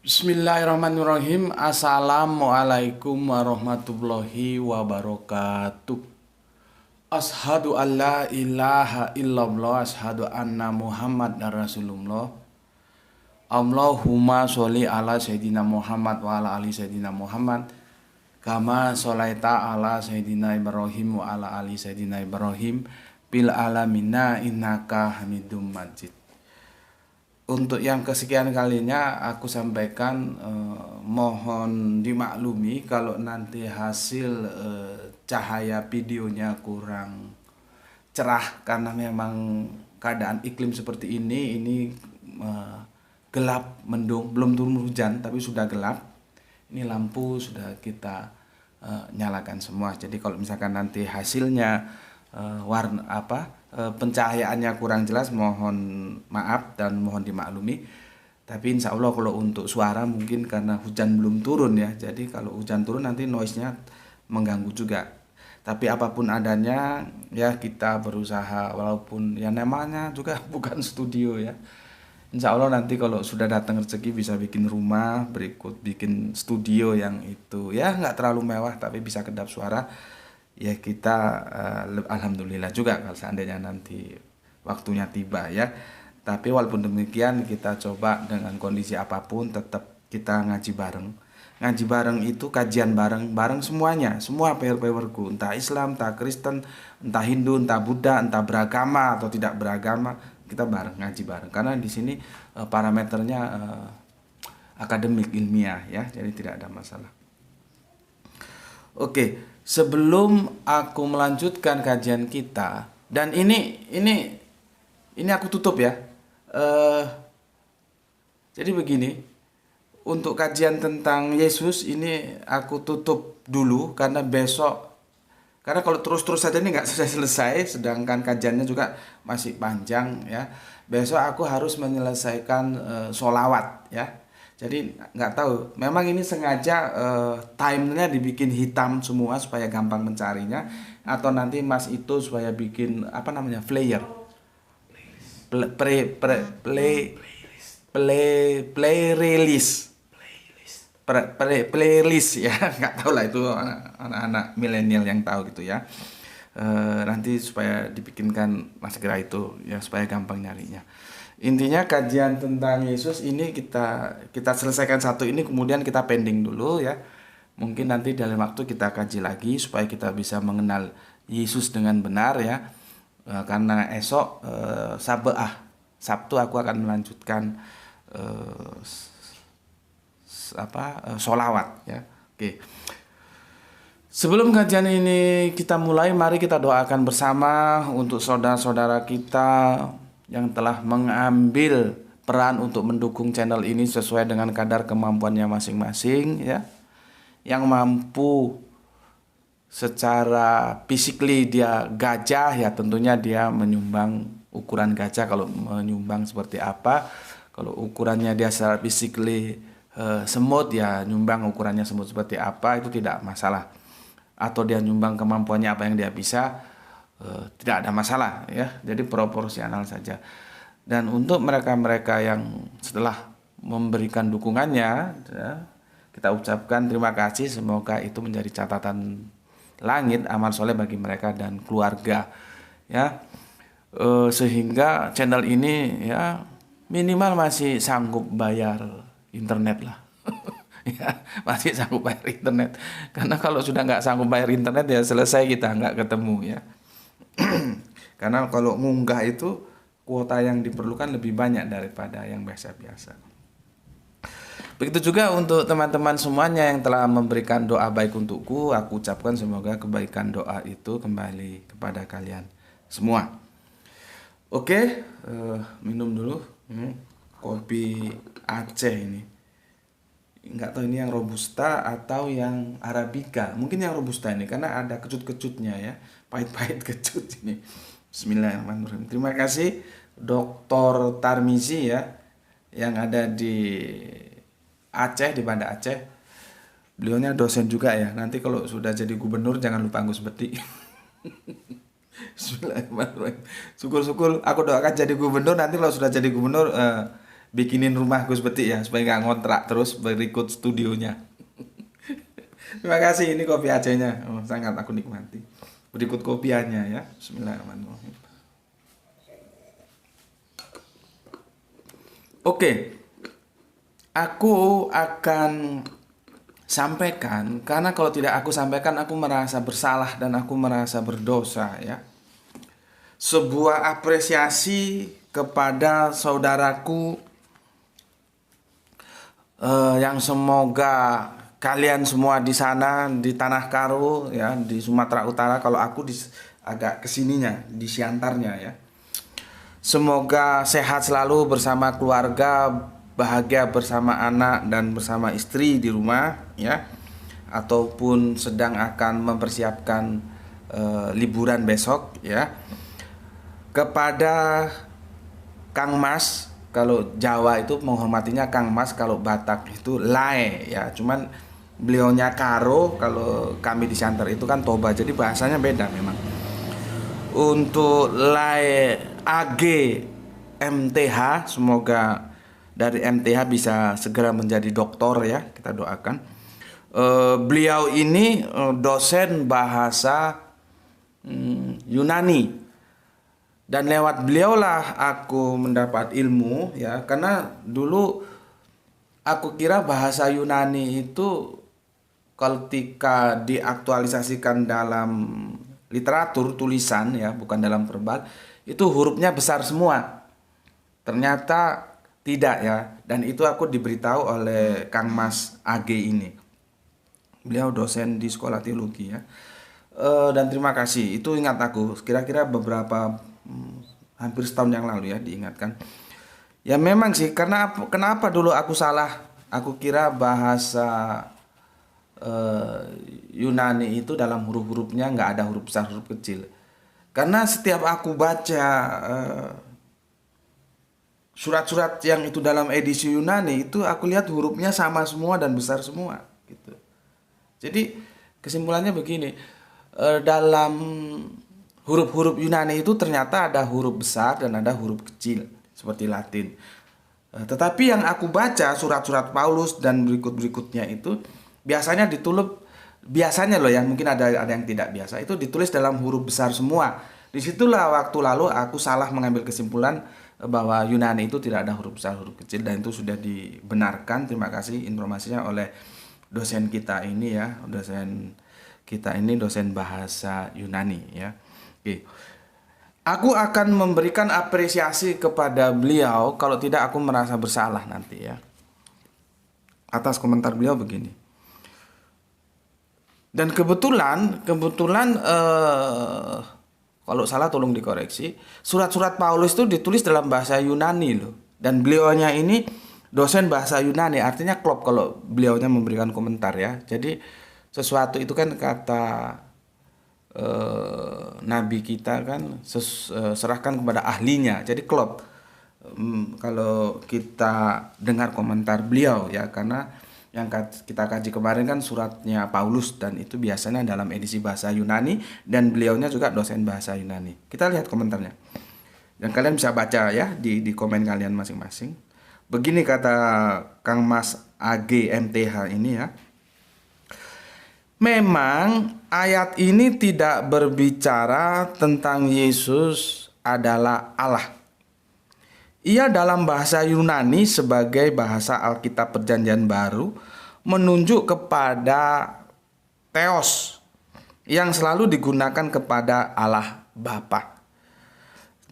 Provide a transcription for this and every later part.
Bismillahirrahmanirrahim. Assalamualaikum warahmatullahi wabarakatuh. Ashadu an la ilaha illallah. Ashadu anna Muhammad dan Rasulullah. Allahumma sholli ala Sayyidina Muhammad wa ala ali Sayyidina Muhammad. Kama sholaita ala Sayyidina Ibrahim wa ala ali Sayyidina Ibrahim. Bil alamina innaka hamidum majid. Untuk yang kesekian kalinya aku sampaikan, mohon dimaklumi kalau nanti hasil cahaya videonya kurang cerah karena memang keadaan iklim seperti ini gelap, mendung, belum turun hujan tapi sudah gelap. Ini lampu sudah kita nyalakan semua. Jadi kalau misalkan nanti hasilnya warna pencahayaannya kurang jelas, mohon maaf dan mohon dimaklumi. Tapi insya Allah kalau untuk suara mungkin karena hujan belum turun ya, jadi kalau hujan turun nanti noise-nya mengganggu juga. Tapi apapun adanya ya, kita berusaha walaupun ya namanya juga bukan studio ya. Insya Allah nanti kalau sudah datang rezeki bisa bikin rumah, berikut bikin studio yang itu ya nggak terlalu mewah tapi bisa kedap suara. Ya kita alhamdulillah juga kalau seandainya nanti waktunya tiba ya. Tapi walaupun demikian kita coba dengan kondisi apapun tetap kita ngaji bareng. Ngaji bareng itu kajian bareng semuanya, semua pair-pairku, entah Islam, entah Kristen, entah Hindu, entah Buddha, entah beragama atau tidak beragama, kita bareng ngaji bareng. Karena di sini parameternya akademik ilmiah ya, jadi tidak ada masalah. Oke, sebelum aku melanjutkan kajian kita, dan ini aku tutup ya. Jadi begini, untuk kajian tentang Yesus ini aku tutup dulu karena besok, karena kalau terus-terus saja ini nggak selesai, sedangkan kajiannya juga masih panjang ya. Besok aku harus menyelesaikan sholawat ya. Jadi nggak tahu, memang ini sengaja timenya dibikin hitam semua supaya gampang mencarinya, atau nanti Mas itu supaya bikin apa namanya flyer, playlist ya. Nggak tahu lah, itu anak-anak milenial yang tahu gitu ya. Nanti supaya dibikinkan Mas segera itu ya supaya gampang nyarinya. Intinya kajian tentang Yesus ini kita selesaikan satu ini, kemudian kita pending dulu ya. Mungkin nanti dalam waktu kita kaji lagi supaya kita bisa mengenal Yesus dengan benar ya. Karena esok Sabtu aku akan melanjutkan sholawat ya. Oke. Sebelum kajian ini kita mulai, mari kita doakan bersama untuk saudara-saudara kita yang telah mengambil peran untuk mendukung channel ini sesuai dengan kadar kemampuannya masing-masing ya. Yang mampu secara physically dia gajah ya, tentunya dia menyumbang ukuran gajah. Kalau menyumbang seperti apa, kalau ukurannya dia secara physically semut ya nyumbang ukurannya semut seperti apa, itu tidak masalah. Atau dia nyumbang kemampuannya apa yang dia bisa, tidak ada masalah ya, jadi proporsional saja. Dan untuk mereka-mereka yang setelah memberikan dukungannya ya, kita ucapkan terima kasih, semoga itu menjadi catatan langit amal soleh bagi mereka dan keluarga ya, sehingga channel ini ya minimal masih sanggup bayar internet lah. Ya, masih sanggup bayar internet, karena kalau sudah nggak sanggup bayar internet ya selesai, kita nggak ketemu ya. Karena kalau munggah itu kuota yang diperlukan lebih banyak daripada yang biasa-biasa. Begitu juga untuk teman-teman semuanya yang telah memberikan doa baik untukku, aku ucapkan semoga kebaikan doa itu kembali kepada kalian semua. Oke, minum dulu kopi Aceh ini. Nggak tahu ini yang robusta atau yang arabica. Mungkin yang robusta ini karena ada kecut-kecutnya ya, pahit-pahit kecut ini. Bismillahirrahmanirrahim. Terima kasih Dr. Tarmizi ya, yang ada di Aceh, di Banda Aceh. Beliaunya dosen juga ya. Nanti kalau sudah jadi gubernur jangan lupa Gus Beti. Bismillahirrahmanirrahim. Syukur-syukur aku doakan jadi gubernur, nanti kalau sudah jadi gubernur bikinin rumah Gus Betik ya supaya nggak ngontrak terus berikut studionya. Terima kasih, ini kopi Acehnya. Oh, sangat aku nikmati. Berikut kopiannya ya. Bismillahirrahmanirrahim. Oke. Aku akan sampaikan karena kalau tidak aku sampaikan aku merasa bersalah dan aku merasa berdosa ya. Sebuah apresiasi kepada saudaraku yang semoga kalian semua di sana di Tanah Karo ya di Sumatera Utara, kalau aku agak kesininya di Siantarnya ya. Semoga sehat selalu bersama keluarga, bahagia bersama anak dan bersama istri di rumah ya, ataupun sedang akan mempersiapkan liburan besok ya. Kepada Kang Mas, kalau Jawa itu menghormatinya Kang Mas, kalau Batak itu Lae ya. Cuman beliaunya Karo, kalau kami di Siantar itu kan Toba, jadi bahasanya beda memang. Untuk Lae AG MTH, semoga dari MTH bisa segera menjadi doktor ya, kita doakan. Beliau ini dosen bahasa Yunani. Dan lewat beliaulah aku mendapat ilmu ya, karena dulu aku kira bahasa Yunani itu ketika diaktualisasikan dalam literatur tulisan ya, bukan dalam verbal, itu hurufnya besar semua. Ternyata tidak ya, dan itu aku diberitahu oleh Kang Mas AG ini. Beliau dosen di sekolah teologi ya. Dan terima kasih, itu ingat aku kira-kira beberapa hampir setahun yang lalu ya diingatkan. Ya memang sih, karena kenapa dulu aku salah, aku kira bahasa Yunani itu dalam huruf-hurufnya nggak ada huruf besar huruf kecil. Karena setiap aku baca surat-surat yang itu dalam edisi Yunani itu aku lihat hurufnya sama semua dan besar semua gitu. Jadi kesimpulannya begini, dalam huruf-huruf Yunani itu ternyata ada huruf besar dan ada huruf kecil seperti Latin. Tetapi yang aku baca surat-surat Paulus dan berikut-berikutnya itu biasanya biasanya loh ya, mungkin ada yang tidak biasa, itu ditulis dalam huruf besar semua. Disitulah waktu lalu aku salah mengambil kesimpulan bahwa Yunani itu tidak ada huruf besar huruf kecil, dan itu sudah dibenarkan. Terima kasih informasinya oleh dosen kita ini ya, dosen bahasa Yunani ya. Oke. Aku akan memberikan apresiasi kepada beliau, kalau tidak aku merasa bersalah nanti ya. Atas komentar beliau begini. Dan kebetulan kalau salah tolong dikoreksi, surat-surat Paulus itu ditulis dalam bahasa Yunani loh. Dan beliaunya ini dosen bahasa Yunani, artinya klop kalau beliaunya memberikan komentar ya. Jadi sesuatu itu kan kata Nabi kita kan serahkan kepada ahlinya, jadi klop kalau kita dengar komentar beliau ya, karena yang kita kaji kemarin kan suratnya Paulus dan itu biasanya dalam edisi bahasa Yunani dan beliaunya juga dosen bahasa Yunani. Kita lihat komentarnya dan kalian bisa baca ya di komen kalian masing-masing. Begini kata Kang Mas AG MTH ini ya. Memang ayat ini tidak berbicara tentang Yesus adalah Allah. Ia dalam bahasa Yunani sebagai bahasa Alkitab Perjanjian Baru menunjuk kepada Theos yang selalu digunakan kepada Allah Bapa.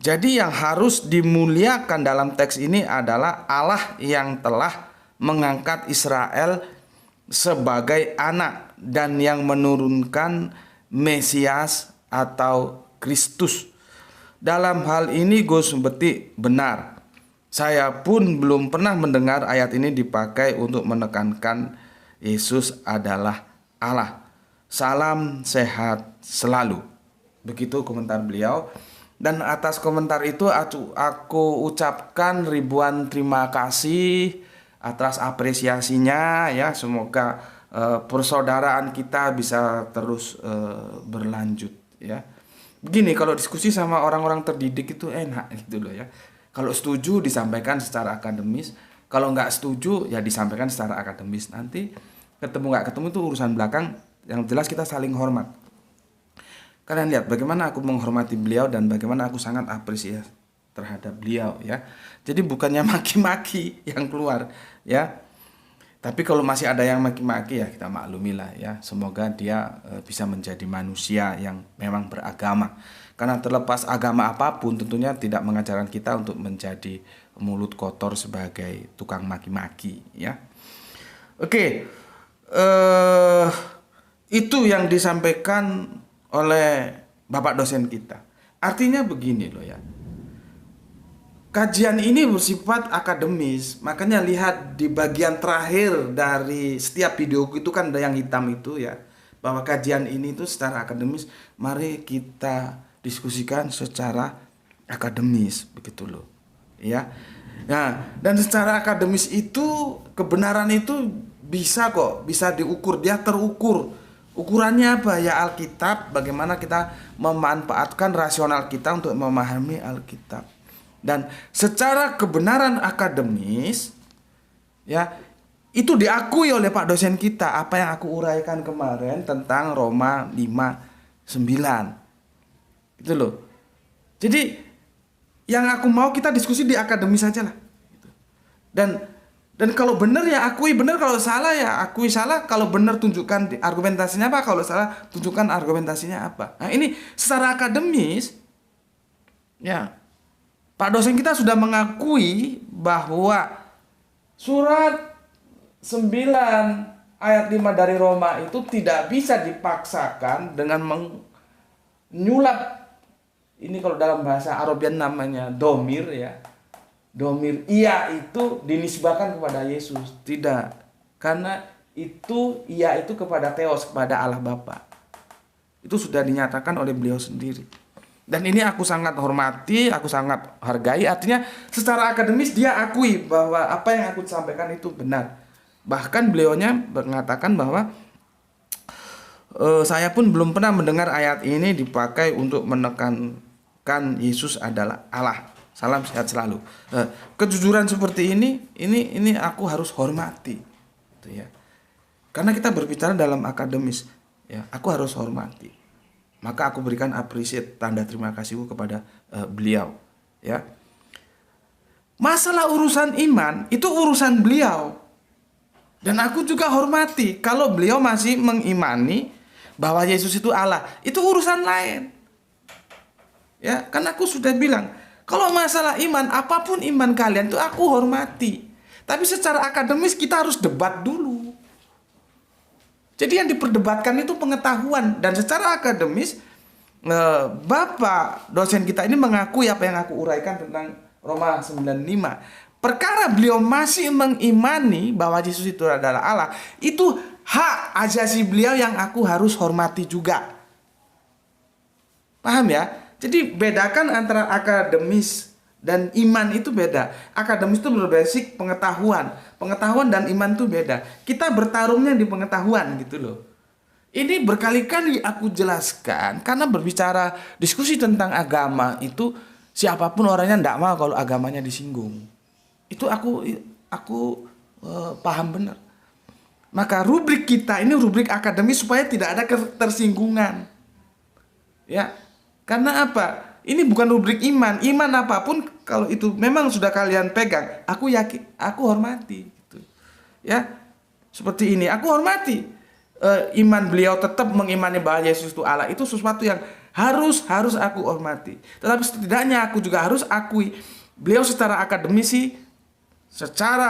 Jadi yang harus dimuliakan dalam teks ini adalah Allah yang telah mengangkat Israel sebagai anak dan yang menurunkan Mesias atau Kristus. Dalam hal ini Gus Betik benar. Saya pun belum pernah mendengar ayat ini dipakai untuk menekankan Yesus adalah Allah. Salam sehat selalu. Begitu komentar beliau. Dan atas komentar itu aku ucapkan ribuan terima kasih atas apresiasinya ya. Semoga persaudaraan kita bisa terus berlanjut ya. Begini, kalau diskusi sama orang-orang terdidik itu enak gitu loh ya. Kalau setuju disampaikan secara akademis, kalau nggak setuju ya disampaikan secara akademis. Nanti ketemu nggak ketemu itu urusan belakang, yang jelas kita saling hormat. Kalian lihat bagaimana aku menghormati beliau dan bagaimana aku sangat apresiasi terhadap beliau ya. Jadi bukannya maki-maki yang keluar ya. Tapi kalau masih ada yang maki-maki ya kita maklumilah ya. Semoga dia bisa menjadi manusia yang memang beragama. Karena terlepas agama apapun tentunya tidak mengajarkan kita untuk menjadi mulut kotor sebagai tukang maki-maki ya. Oke. Itu yang disampaikan oleh Bapak dosen kita. Artinya begini loh ya. Kajian ini bersifat akademis, makanya lihat di bagian terakhir dari setiap videoku itu kan ada yang hitam itu ya, bahwa kajian ini itu secara akademis, mari kita diskusikan secara akademis begitu loh, ya. Nah, dan secara akademis itu kebenaran itu bisa kok, bisa diukur, dia terukur. Ukurannya apa? Ya Alkitab, bagaimana kita memanfaatkan rasional kita untuk memahami Alkitab. Dan secara kebenaran akademis ya itu diakui oleh Pak dosen kita, apa yang aku uraikan kemarin tentang Roma 5:9 itu loh. Jadi yang aku mau kita diskusi di akademis saja lah. Dan kalau benar ya akui benar, kalau salah ya akui salah, kalau benar tunjukkan argumentasinya apa, kalau salah tunjukkan argumentasinya apa. Nah ini secara akademis ya Pak dosen kita sudah mengakui bahwa surat 9 ayat 5 dari Roma itu tidak bisa dipaksakan dengan menyulap, ini kalau dalam bahasa Arabian namanya domir ya. Domir ia itu dinisbahkan kepada Yesus. Tidak. Karena itu ia itu kepada Theos, kepada Allah Bapa. Itu sudah dinyatakan oleh beliau sendiri. Dan ini aku sangat hormati, aku sangat hargai. Artinya secara akademis dia akui bahwa apa yang aku sampaikan itu benar. Bahkan beliaunya mengatakan bahwa saya pun belum pernah mendengar ayat ini dipakai untuk menekankan Yesus adalah Allah. Salam sehat selalu. Kejujuran seperti ini aku harus hormati, gitu ya. Karena kita berbicara dalam akademis, ya, aku harus hormati. Maka aku berikan appreciate, tanda terima kasihku kepada beliau ya. Masalah urusan iman itu urusan beliau. Dan aku juga hormati kalau beliau masih mengimani bahwa Yesus itu Allah. Itu urusan lain. Ya, kan aku sudah bilang, kalau masalah iman, apapun iman kalian itu aku hormati. Tapi secara akademis kita harus debat dulu. Jadi yang diperdebatkan itu pengetahuan. Dan secara akademis Bapak dosen kita ini mengakui apa yang aku uraikan tentang Roma 9:5. Perkara beliau masih mengimani bahwa Yesus itu adalah Allah, itu hak asasi beliau yang aku harus hormati juga. Paham ya? Jadi bedakan antara akademis dan iman itu beda. Akademis itu berbasis pengetahuan. Pengetahuan dan iman itu beda. Kita bertarungnya di pengetahuan gitu loh. Ini berkali-kali aku jelaskan karena berbicara diskusi tentang agama itu siapapun orangnya tidak mau kalau agamanya disinggung. Itu aku paham benar. Maka rubrik kita ini rubrik akademis supaya tidak ada ketersinggungan. Ya. Karena apa? Ini bukan rubrik iman. Iman apapun kalau itu memang sudah kalian pegang, aku yakin, aku hormati gitu. Ya. Seperti ini, aku hormati. Iman beliau tetap mengimani bahwa Yesus itu Allah, itu sesuatu yang harus aku hormati. Tetapi setidaknya aku juga harus akui beliau secara akademisi, secara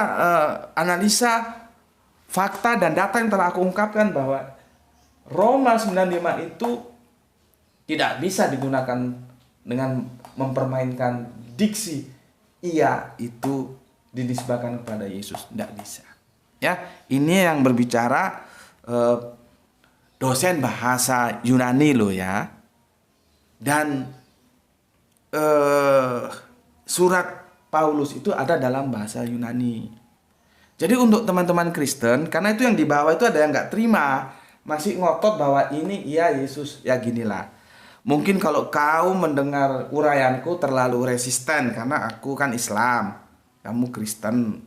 analisa fakta dan data yang telah aku ungkapkan bahwa Roma 9:5 itu tidak bisa digunakan dengan mempermainkan diksi ia itu dinisbahkan kepada Yesus, tidak bisa. Ya, ini yang berbicara dosen bahasa Yunani loh ya. Dan surat Paulus itu ada dalam bahasa Yunani. Jadi untuk teman-teman Kristen, karena itu yang di bawah itu ada yang nggak terima, masih ngotot bahwa ini iya Yesus, ya ginilah. Mungkin kalau kau mendengar uraianku terlalu resisten karena aku kan Islam, kamu Kristen,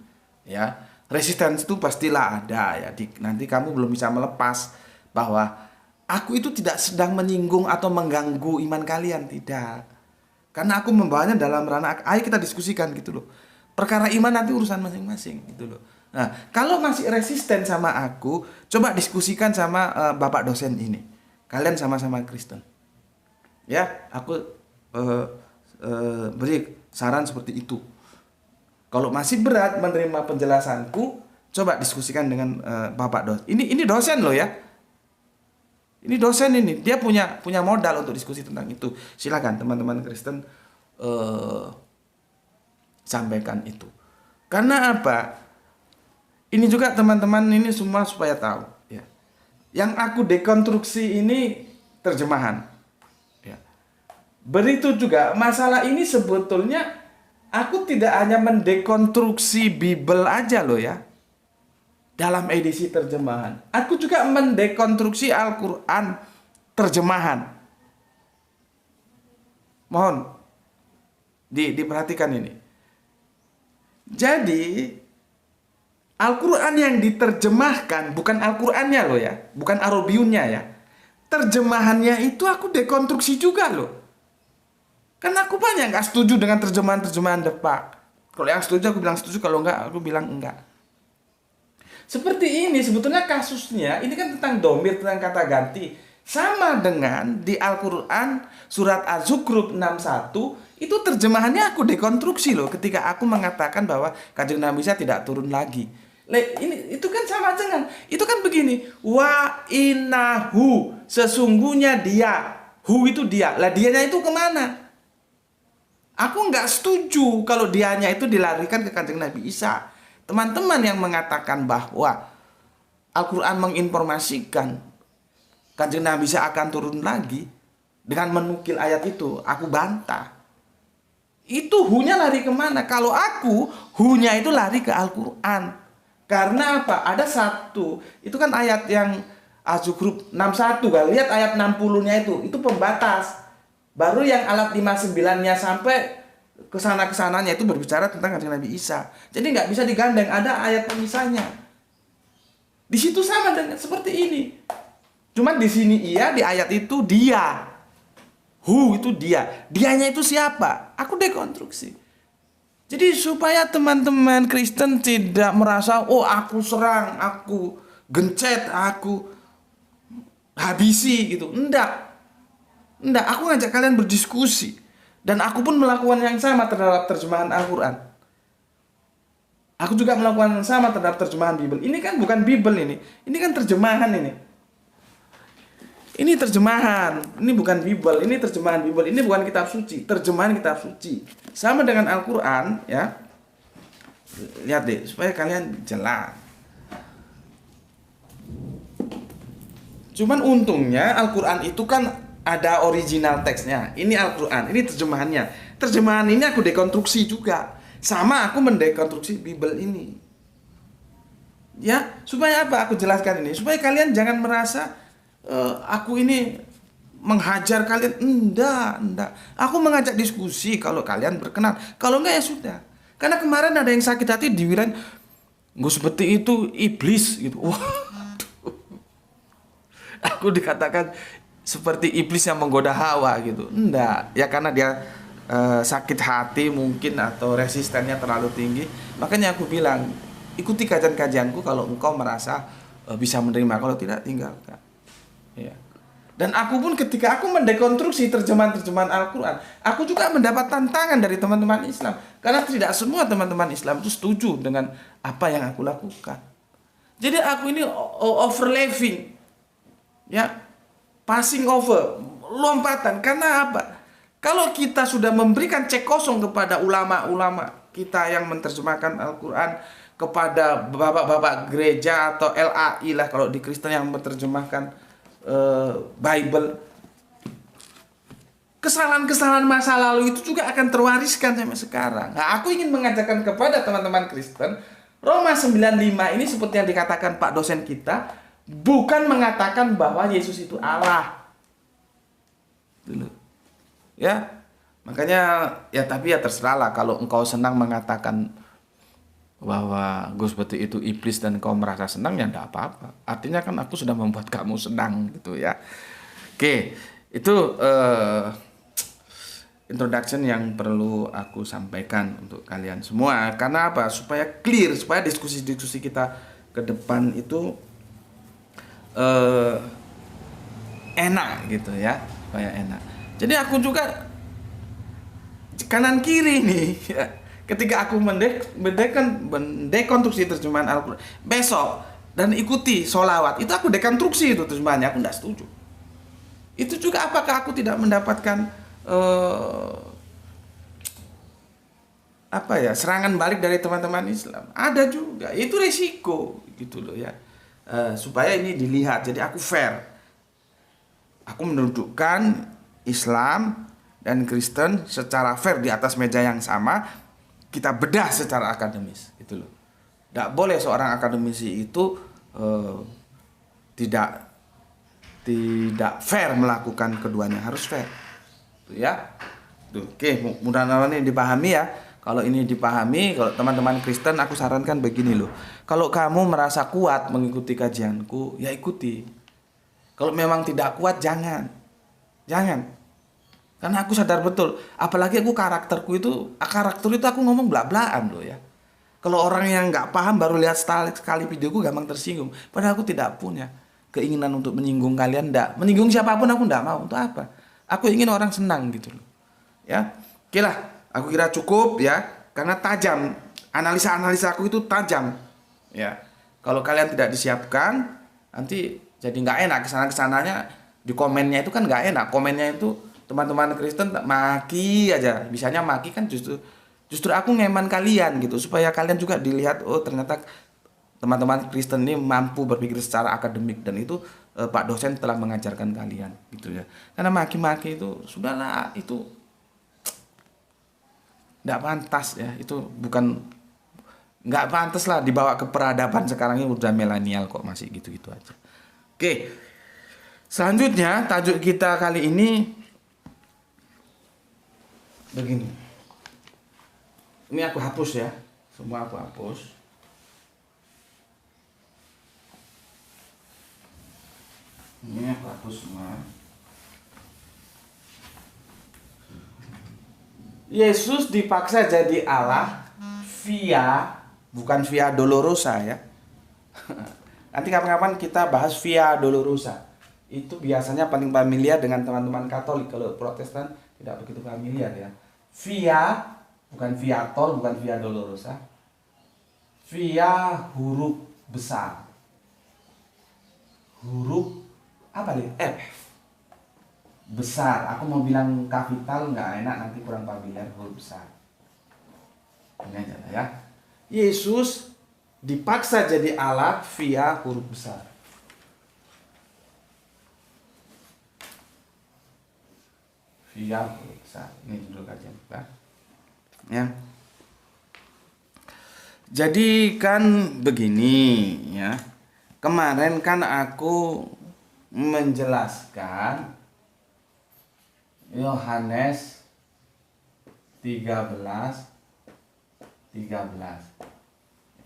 ya. Resisten itu pastilah ada ya. Nanti kamu belum bisa melepas bahwa aku itu tidak sedang menyinggung atau mengganggu iman kalian, tidak. Karena aku membawanya dalam ranah, ayo kita diskusikan gitu loh. Perkara iman nanti urusan masing-masing gitu loh. Nah, kalau masih resisten sama aku, coba diskusikan sama Bapak dosen ini. Kalian sama-sama Kristen. Ya, aku beri saran seperti itu. Kalau masih berat menerima penjelasanku, coba diskusikan dengan Bapak dosen. Ini dosen loh ya. Ini dosen ini, dia punya modal untuk diskusi tentang itu. Silakan teman-teman Kristen sampaikan itu. Karena apa? Ini juga teman-teman ini semua supaya tahu. Ya. Yang aku dekonstruksi ini terjemahan. Begitu juga masalah ini sebetulnya aku tidak hanya mendekonstruksi Bible aja loh ya. Dalam edisi terjemahan. Aku juga mendekonstruksi Al-Quran terjemahan. Mohon diperhatikan ini. Jadi Al-Quran yang diterjemahkan bukan Al-Qurannya loh ya. Bukan Arabiunnya ya. Terjemahannya itu aku dekonstruksi juga loh. Karena aku banyak gak setuju dengan terjemahan-terjemahan Depak. Kalau yang setuju aku bilang setuju, kalau enggak aku bilang enggak. Seperti ini sebetulnya kasusnya, ini kan tentang domir, tentang kata ganti. Sama dengan di Al-Quran surat Az-Zukhruf 61, itu terjemahannya aku dekonstruksi loh. Ketika aku mengatakan bahwa Kanjeng Nabi Isa tidak turun lagi. Itu kan sama aja kan. Itu kan begini, wa innahu, sesungguhnya dia. Hu itu dia. Lah dianya itu kemana? Aku nggak setuju kalau dianya itu dilarikan ke Kanjeng Nabi Isa. Teman-teman yang mengatakan bahwa Al-Quran menginformasikan Kanjeng Nabi Isa akan turun lagi dengan menukil ayat itu, aku bantah. Itu hunya lari kemana? Kalau aku, hunya itu lari ke Al-Quran. Karena apa? Ada satu, itu kan ayat yang Az-Zukhruf 61 kan? Lihat ayat 60-nya itu pembatas. Baru yang alat 59-nya sampai kesana-kesananya itu berbicara tentang Kanjeng Nabi Isa. Jadi nggak bisa digandeng, ada ayat pemisahnya. Di situ sama dengan seperti ini. Cuma di sini iya, di ayat itu dia. Hu itu dia. Dianya itu siapa? Aku dekonstruksi. Jadi supaya teman-teman Kristen tidak merasa, oh aku serang, aku gencet, aku habisi gitu. Enggak, aku ngajak kalian berdiskusi. Dan aku pun melakukan yang sama terhadap terjemahan Al-Quran. Aku juga melakukan yang sama terhadap terjemahan Bible. Ini kan bukan Bible ini. Ini kan terjemahan ini. Ini terjemahan. Ini bukan Bible. Ini terjemahan Bible. Ini bukan kitab suci. Terjemahan kitab suci. Sama dengan Al-Quran ya. Lihat deh supaya kalian jelas. Cuman untungnya Al-Quran itu kan ada original teksnya. Ini Al-Quran, ini terjemahannya. Terjemahan ini aku dekonstruksi juga. Sama aku mendekonstruksi Bible ini. Ya, supaya apa? Aku jelaskan ini. Supaya kalian jangan merasa aku ini menghajar kalian. Enggak. Aku mengajak diskusi kalau kalian berkenan. Kalau enggak ya sudah. Karena kemarin ada yang sakit hati dibilang, gue seperti itu iblis gitu. Waduh. Aku dikatakan seperti iblis yang menggoda Hawa gitu. Enggak, ya karena dia sakit hati mungkin atau resistennya terlalu tinggi. Makanya aku bilang, ikuti kajian-kajianku kalau engkau merasa bisa menerima, kalau tidak tinggalkan. Ya. Dan aku pun ketika aku mendekonstruksi terjemahan-terjemahan Al-Quran, aku juga mendapat tantangan dari teman-teman Islam. Karena tidak semua teman-teman Islam itu setuju dengan apa yang aku lakukan. Jadi aku ini overlapping. Ya, passing over, lompatan. Karena apa? Kalau kita sudah memberikan cek kosong kepada ulama-ulama kita yang menerjemahkan Al-Quran, kepada bapak-bapak gereja atau LAI lah kalau di Kristen yang menerjemahkan Bible, kesalahan-kesalahan masa lalu itu juga akan terwariskan sampai sekarang. Nah, aku ingin mengajarkan kepada teman-teman Kristen, Roma 9:5 ini seperti yang dikatakan Pak dosen kita, bukan mengatakan bahwa Yesus itu Allah. Dulu. Ya, makanya ya tapi ya terserah lah kalau engkau senang mengatakan bahwa Gus Peti itu iblis dan kau merasa senang ya enggak apa-apa. Artinya kan aku sudah membuat kamu senang gitu ya. Oke, itu introduction yang perlu aku sampaikan untuk kalian semua. Karena apa? Supaya clear, supaya diskusi-diskusi kita ke depan itu eh, enak gitu ya, supaya enak. Jadi aku juga kanan kiri nih. Ya. Ketika aku mendekonstruksi terjemahan Al-Quran besok dan ikuti solawat itu aku dekonstruksi itu terjemahannya, aku tidak setuju. Itu juga apakah aku tidak mendapatkan apa ya, serangan balik dari teman-teman Islam? Ada juga. Itu resiko gitu loh ya. Supaya ini dilihat. Jadi aku fair. Aku mendudukkan Islam dan Kristen secara fair di atas meja yang sama, kita bedah secara akademis gitu loh. Tidak boleh seorang akademisi itu tidak tidak fair melakukan keduanya, harus fair. Tuh ya. Tuh, oke, mudah-mudahan ini dipahami ya. Kalau ini dipahami, kalau teman-teman Kristen aku sarankan begini loh. Kalau kamu merasa kuat mengikuti kajianku, ya ikuti. Kalau memang tidak kuat, jangan. Jangan. Karena aku sadar betul, apalagi karakter itu aku ngomong belak-belakan loh ya. Kalau orang yang nggak paham baru lihat sekali videoku gampang tersinggung. Padahal aku tidak punya keinginan untuk menyinggung kalian, enggak. Menyinggung siapapun aku enggak mau. Untuk apa? Aku ingin orang senang gitu loh. Ya. Oke lah, aku kira cukup ya, karena tajam. Analisa-analisa aku itu tajam. Ya. Kalau kalian tidak disiapkan, nanti jadi nggak enak kesana-kesananya. Di komennya itu kan nggak enak. Komennya itu teman-teman Kristen maki aja, bisanya maki kan justru aku ngeman kalian gitu supaya kalian juga dilihat, oh ternyata teman-teman Kristen ini mampu berpikir secara akademik dan itu Pak dosen telah mengajarkan kalian gitu ya. Karena maki-maki itu sudahlah, itu nggak pantas ya, itu bukan, nggak pantas lah dibawa ke peradaban sekarang ini, udah milenial kok masih gitu-gitu aja. Oke, selanjutnya tajuk kita kali ini begini. Ini aku hapus ya, semua aku hapus. Ini aku hapus semua. Yesus dipaksa jadi Allah bukan via dolorosa ya. Nanti kapan-kapan kita bahas via dolorosa. Itu biasanya paling familiar dengan teman-teman Katolik. Kalau Protestan tidak begitu familiar ya. Via, bukan via tol, bukan via dolorosa. Via huruf besar. Huruf apa nih? F. Besar. Aku mau bilang kapital nggak enak, nanti kurang familiar, huruf besar. Ini aja ya. Yesus dipaksa jadi Allah via huruf besar. Via huruf besar. Ini judul kajian kita. Ya. Jadi kan begini ya. Kemarin kan aku menjelaskan Yohanes 13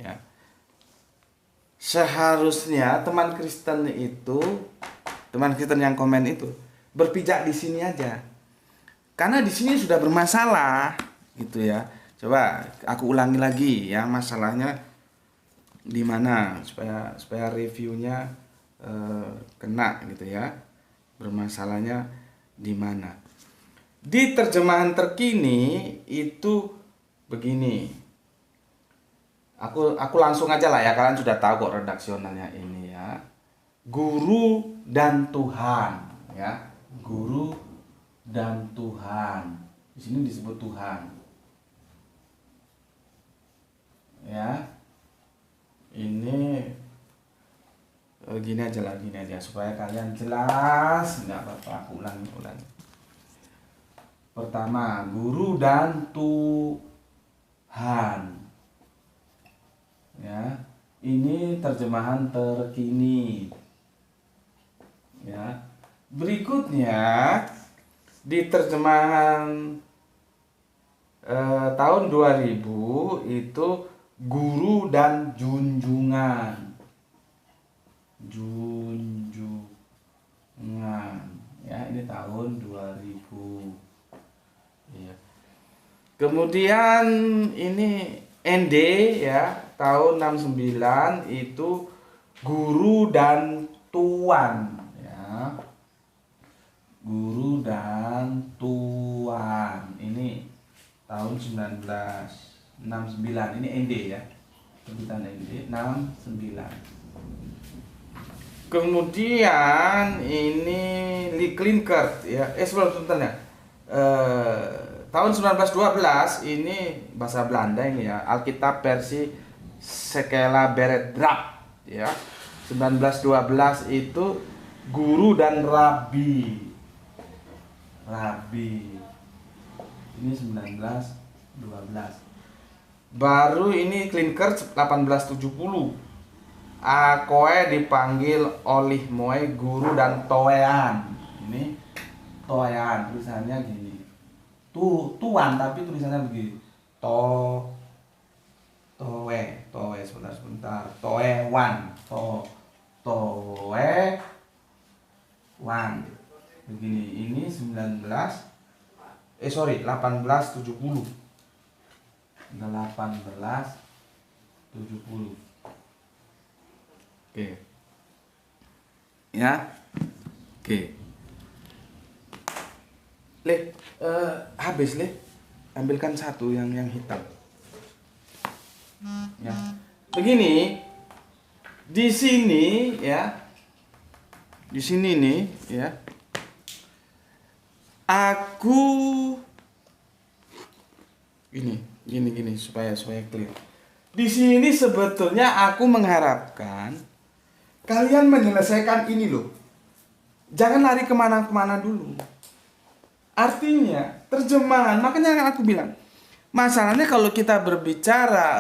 ya. Seharusnya teman Kristen yang komen itu berpijak di sini aja. Karena di sini sudah bermasalah gitu ya. Coba aku ulangi lagi ya, masalahnya di mana supaya reviewnya kena gitu ya. Bermasalahnya di mana? Di terjemahan terkini itu begini. Aku langsung aja lah ya, kalian sudah tahu kok redaksionalnya ini ya. Guru dan Tuhan ya. Guru dan Tuhan. Di sini disebut Tuhan. Ya. Ini gini aja supaya kalian jelas, nggak apa-apa, aku ulangi. Pertama, guru dan Tuhan. Ya, ini terjemahan terkini. Ya, berikutnya di terjemahan tahun 2000 itu guru dan junjungan. Junjungan. Ya, ini tahun 2000. Ya. Kemudian ini ND ya, tahun 69 itu guru dan tuan ya. Guru dan tuan. Ini tahun 1969. Ini ND ya. Sebutan ND 69. Kemudian ini Lee Klinkert ya. Sebentar ya. Tahun 1912 ini bahasa Belanda ini ya. Alkitab versi Sekela Beredrap ya. 1912 itu guru dan rabi. Ini 1912. Baru ini Klinkert 1870. Akoe dipanggil oleh moe guru dan toean. Ini toean, tulisannya gini. Tuan tapi tulisannya begini. Toe sebentar. Toewan. Toewan. Begini. Ini 1870. 1870. Oke. Ya. Oke. Habis ambilkan satu yang hitam. Ya. Begini. Di sini ya. Di sini nih ya. Aku gini supaya clear. Di sini sebetulnya aku mengharapkan kalian menyelesaikan ini loh. Jangan lari kemana-kemana dulu. Artinya terjemahan, makanya aku bilang masalahnya kalau kita berbicara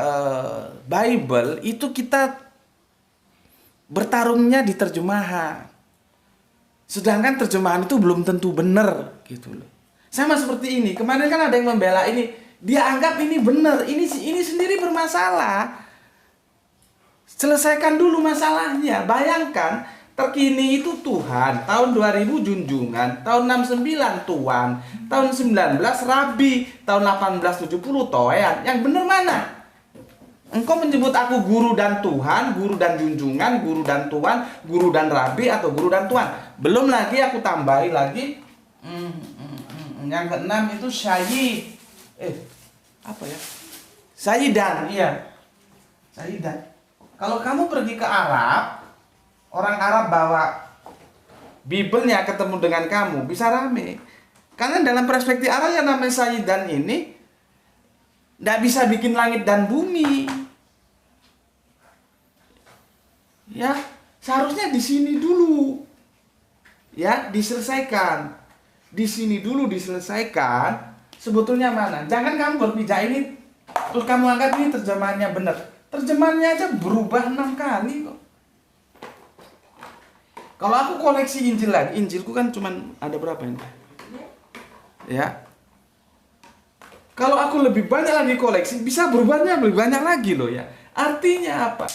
Bible itu kita bertarungnya di terjemahan. Sedangkan terjemahan itu belum tentu benar gitu loh. Sama seperti ini. Kemarin kan ada yang membela ini, dia anggap ini benar, ini sendiri bermasalah. Selesaikan dulu masalahnya. Bayangkan terkini itu Tuhan, tahun 2000 junjungan, tahun 69 tuan, tahun 19 rabi, tahun 1870 toean. Yang benar mana? Engkau menyebut aku guru dan Tuhan, guru dan junjungan, guru dan tuan, guru dan rabi, atau guru dan tuan. Belum lagi aku tambahi lagi yang keenam itu syahid. Apa ya? Sayyidan, iya. Sayyidan. Kalau kamu pergi ke Arab, orang Arab bawa Bibelnya ketemu dengan kamu, bisa rame. Karena dalam perspektif Arab yang namanya sayyidan ini tidak bisa bikin langit dan bumi. Ya, seharusnya di sini dulu. Ya, diselesaikan. Di sini dulu diselesaikan. Sebetulnya mana? Jangan kamu berpijak ini terus kamu anggap ini terjemahannya benar. Terjemahannya aja berubah 6 kali kok. Kalau aku koleksi Injil lagi, Injilku kan cuman ada berapa ini? Ya. Kalau aku lebih banyak lagi koleksi, bisa berubahnya lebih banyak lagi loh ya. Artinya apa?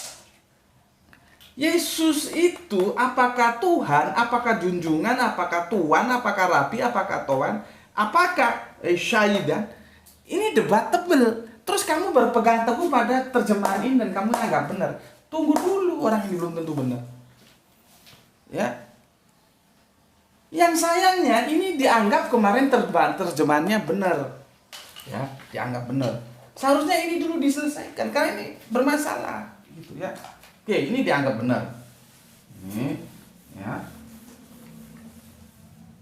Yesus itu apakah Tuhan, apakah junjungan, apakah tuan, apakah rabi, apakah tuan, apakah syaidan? Ini debatable. Terus kamu berpegang teguh pada terjemahan ini dan kamu anggap benar. Tunggu dulu, orang ini belum tentu benar. Ya. Yang sayangnya ini dianggap kemarin terjemahannya benar. Ya, dianggap benar. Seharusnya ini dulu diselesaikan karena ini bermasalah gitu ya. Oke, ini dianggap benar. Ini ya.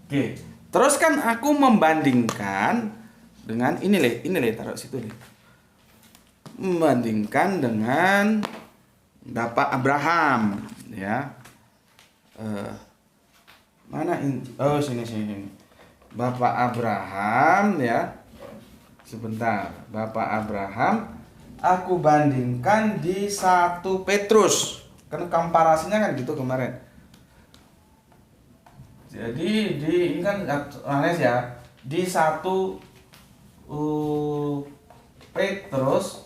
Oke. Terus kan aku membandingkan dengan ini taruh situ deh. Membandingkan dengan Bapak Abraham ya. Mana ini? Oh, sini. Bapak Abraham ya. Sebentar, Bapak Abraham aku bandingkan di 1 Petrus. Kan komparasinya kan gitu kemarin. Jadi ini kan Yohanes ya. di 1 Petrus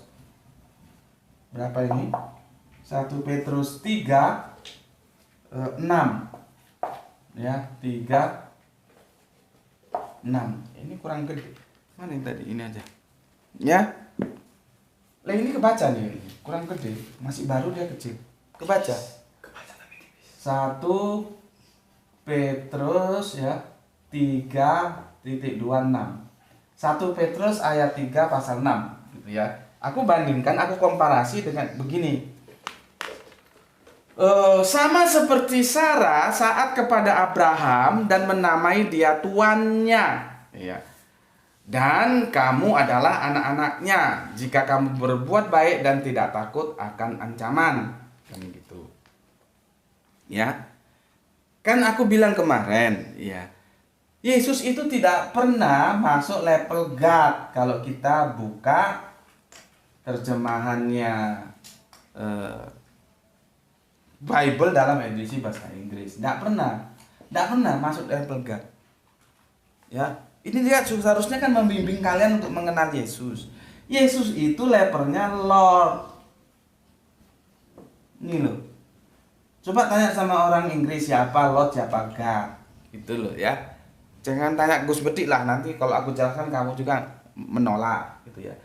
berapa ini? 1 Petrus 3 6 ya, 3 6. Ini kurang gede. Mana yang tadi? Ini aja. Ya. Lah ini kebaca nih. Kurang gede. Masih baru dia kecil. Kebaca. 1 Petrus ya 3.26. 1 Petrus ayat 3 pasal 6 gitu ya. Aku bandingkan, aku komparasi dengan begini. Sama seperti Sarah saat kepada Abraham dan menamai dia tuannya ya. Dan kamu adalah anak-anaknya jika kamu berbuat baik dan tidak takut akan ancaman. Kan gitu. Ya. Kan aku bilang kemarin, ya. Yesus itu tidak pernah masuk level God kalau kita buka terjemahannya Bible dalam edisi bahasa Inggris. Tidak pernah masuk level God. Ya, ini dia seharusnya kan membimbing kalian untuk mengenal Yesus. Yesus itu levelnya Lord. Ini loh. Coba tanya sama orang Inggris siapa Lord, siapa God. Gitu loh ya. Jangan tanya Gus Bedik lah, nanti kalau aku jelaskan kamu juga menolak gitu ya.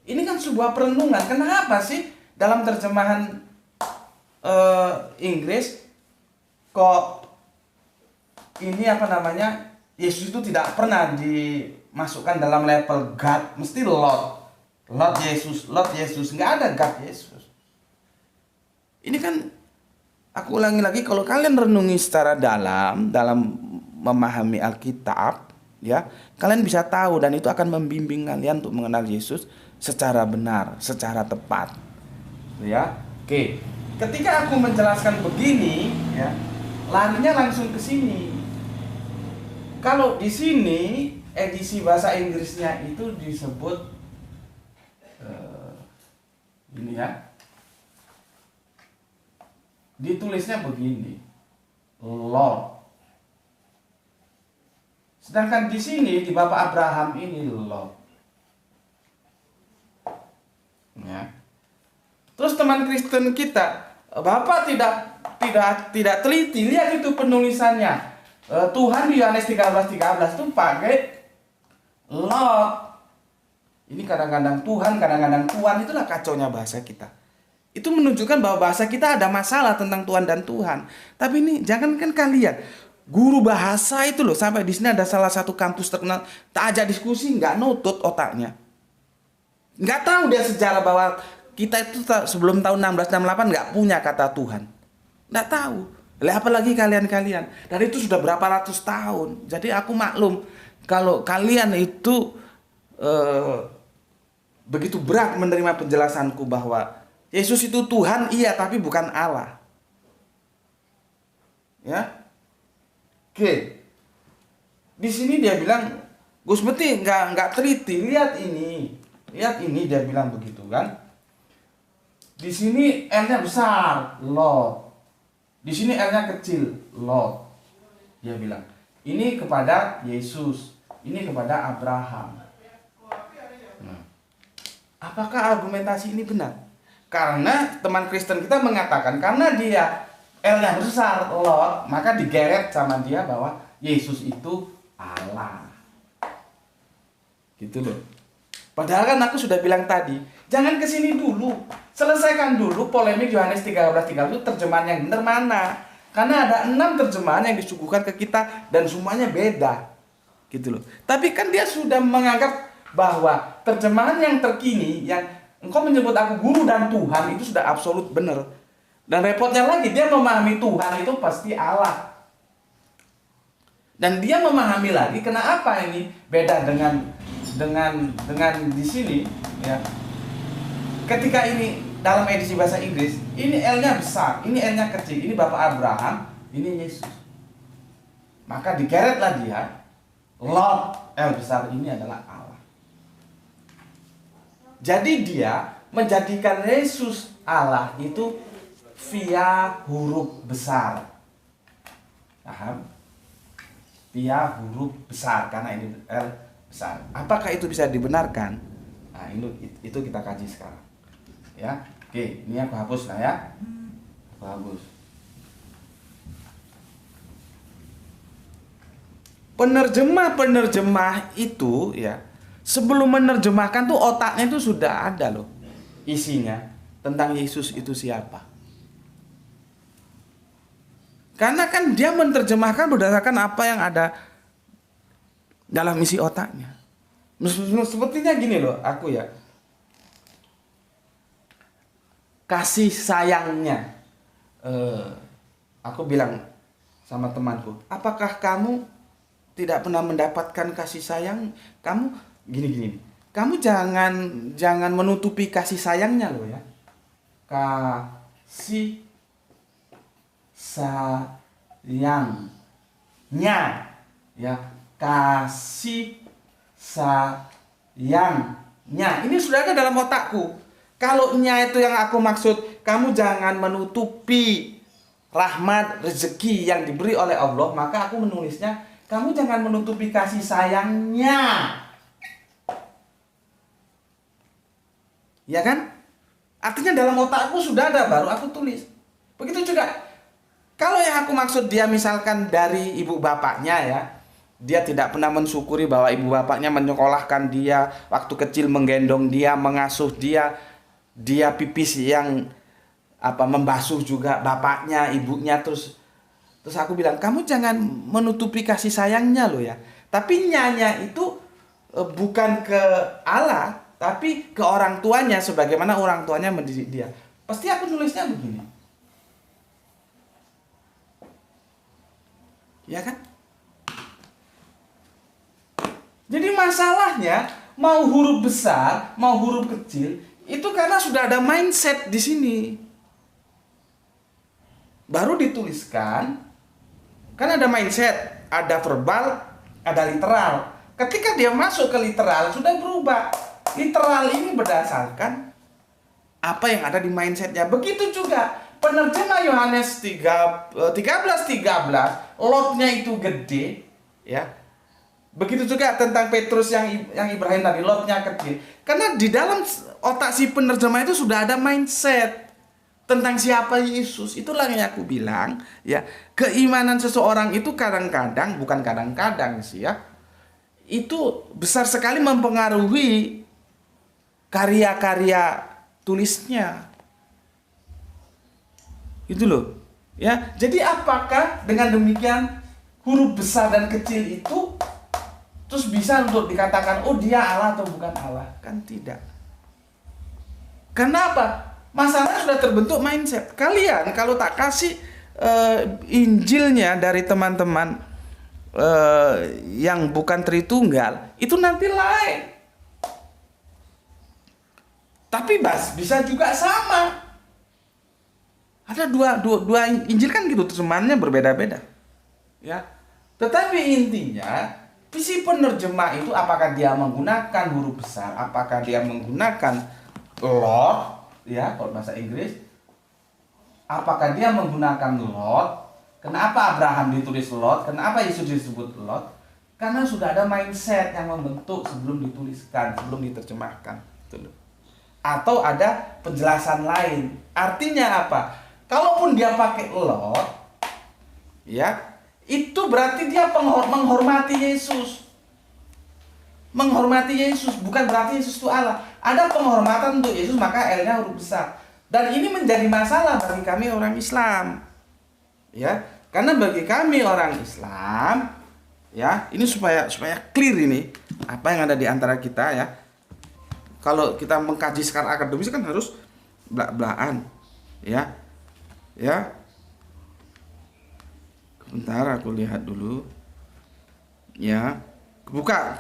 Ini kan sebuah perenungan. Kenapa sih dalam terjemahan Inggris kok ini Yesus itu tidak pernah dimasukkan dalam level God, mesti Lord Yesus, nggak ada God Yesus. Ini kan aku ulangi lagi, kalau kalian renungi secara dalam memahami Alkitab ya, kalian bisa tahu dan itu akan membimbing kalian untuk mengenal Yesus secara benar, secara tepat ya. Oke. Ketika aku menjelaskan begini, ya, larinya langsung ke sini. Kalau di sini edisi bahasa Inggrisnya itu disebut ini ya, ditulisnya begini, Lord. Sedangkan di sini di Bapak Abraham ini Lord. Ya. Terus teman Kristen kita, Bapak tidak teliti, lihat itu penulisannya. Tuhan di Yohanes 13 itu pakai Lord. Ini kadang-kadang Tuhan, kadang-kadang Tuhan, itulah kacaunya bahasa kita. Itu menunjukkan bahwa bahasa kita ada masalah tentang Tuhan dan Tuhan. Tapi ini jangankan kalian, guru bahasa itu loh, sampai di sini ada salah satu kampus terkenal, tak ajak diskusi, nggak nutut otaknya. Nggak tahu dia sejarah bahwa kita itu sebelum tahun 1668 nggak punya kata Tuhan. Nggak tahu. Apalagi kalian-kalian. Dan itu sudah berapa ratus tahun. Jadi aku maklum kalau kalian itu begitu berat menerima penjelasanku bahwa Yesus itu Tuhan, iya, tapi bukan Allah. Ya. Oke. Di sini dia bilang, Gus Beti nggak teliti. Lihat ini dia bilang begitu kan. Di sini L-nya besar, Lord. Di sini L-nya kecil, Lord. Dia bilang, ini kepada Yesus, ini kepada Abraham. Nah, apakah argumentasi ini benar? Karena teman Kristen kita mengatakan karena dia L-nya besar, Lord, maka digeret sama dia bahwa Yesus itu Allah. Gitu loh. Padahal kan aku sudah bilang tadi, jangan kesini dulu. Selesaikan dulu polemik Yohanes 13:13 itu terjemahan yang benar mana. Karena ada 6 terjemahan yang disuguhkan ke kita dan semuanya beda. Gitu loh. Tapi kan dia sudah menganggap bahwa terjemahan yang terkini, yang engkau menyebut aku guru dan Tuhan, itu sudah absolut benar. Dan repotnya lagi, dia memahami Tuhan itu pasti Allah. Dan dia memahami lagi kenapa ini beda dengan di sini ya. Ketika ini dalam edisi bahasa Inggris, ini L-nya besar, ini L-nya kecil, ini Bapak Abraham, ini Yesus. Maka digeretlah dia, Lord L besar ini adalah Allah. Jadi dia menjadikan Yesus Allah itu via huruf besar. Paham? Via huruf besar, karena ini L besar. Apakah itu bisa dibenarkan? Nah, itu kita kaji sekarang. Ya. Oke, ini aku hapus lah ya. Aku hapus. Penerjemah itu ya, sebelum menerjemahkan tuh otaknya itu sudah ada loh isinya tentang Yesus itu siapa. Karena kan dia menerjemahkan berdasarkan apa yang ada dalam isi otaknya. Sepertinya gini loh, aku ya. Kasih sayangnya. Aku bilang sama temanku, apakah kamu tidak pernah mendapatkan kasih sayang? Kamu gini. Kamu jangan menutupi kasih sayangnya loh ya. Kasih sayangnya ya, kasih sayangnya ini sudah ada dalam otakku. Kalau nya itu yang aku maksud, kamu jangan menutupi rahmat rezeki yang diberi oleh Allah, maka aku menulisnya kamu jangan menutupi kasih sayangnya. Ya kan? Artinya dalam otakku sudah ada, baru aku tulis. Begitu juga kalau yang aku maksud dia misalkan dari ibu bapaknya ya, dia tidak pernah mensyukuri bahwa ibu bapaknya menyekolahkan dia, waktu kecil menggendong dia, mengasuh dia, dia pipis yang membasuh juga bapaknya, ibunya, terus aku bilang kamu jangan menutupi kasih sayangnya loh ya. Tapi nyanya itu bukan ke Allah, tapi ke orang tuanya, sebagaimana orang tuanya mendidik dia. Pasti aku nulisnya begini. Ya kan? Jadi masalahnya mau huruf besar, mau huruf kecil, itu karena sudah ada mindset di sini. Baru dituliskan, kan ada mindset, ada verbal, ada literal. Ketika dia masuk ke literal, sudah berubah. Literal ini berdasarkan apa yang ada di mindsetnya. Begitu juga penerjemah Yohanes 13:13, lotnya itu gede, ya. Begitu juga tentang Petrus yang Ibrahim tadi, lotnya kecil. Karena di dalam otak si penerjemah itu sudah ada mindset tentang siapa Yesus. Itulah yang aku bilang, ya, keimanan seseorang itu kadang-kadang, bukan kadang-kadang sih ya, itu besar sekali mempengaruhi karya-karya tulisnya. Itu loh. Ya, jadi apakah dengan demikian huruf besar dan kecil itu terus bisa untuk dikatakan oh dia Allah atau bukan Allah? Kan tidak. Karena apa? Masalahnya sudah terbentuk mindset. Kalian kalau tak kasih Injilnya dari teman-teman yang bukan Tritunggal, itu nanti lain. Tapi bisa juga sama. Ada dua Injil kan gitu, terjemahannya berbeda-beda. Ya. Tetapi intinya visi penerjemah itu apakah dia menggunakan huruf besar, apakah dia menggunakan Lord, ya, kalau bahasa Inggris, apakah dia menggunakan Lord? Kenapa Abraham ditulis Lord? Kenapa Yesus disebut Lord? Karena sudah ada mindset yang membentuk sebelum dituliskan, sebelum diterjemahkan. Atau ada penjelasan lain. Artinya apa? Kalaupun dia pakai Lord, ya, itu berarti dia menghormati Yesus. Menghormati Yesus, bukan berarti Yesus itu Allah. Ada penghormatan untuk Yesus, maka L-nya huruf besar. Dan ini menjadi masalah bagi kami orang Islam. Ya, karena bagi kami orang Islam, ya, ini supaya clear ini apa yang ada di antara kita ya. Kalau kita mengkaji secara akademis kan harus belak-belakan, ya. Ya. Bentar aku lihat dulu. Ya. Buka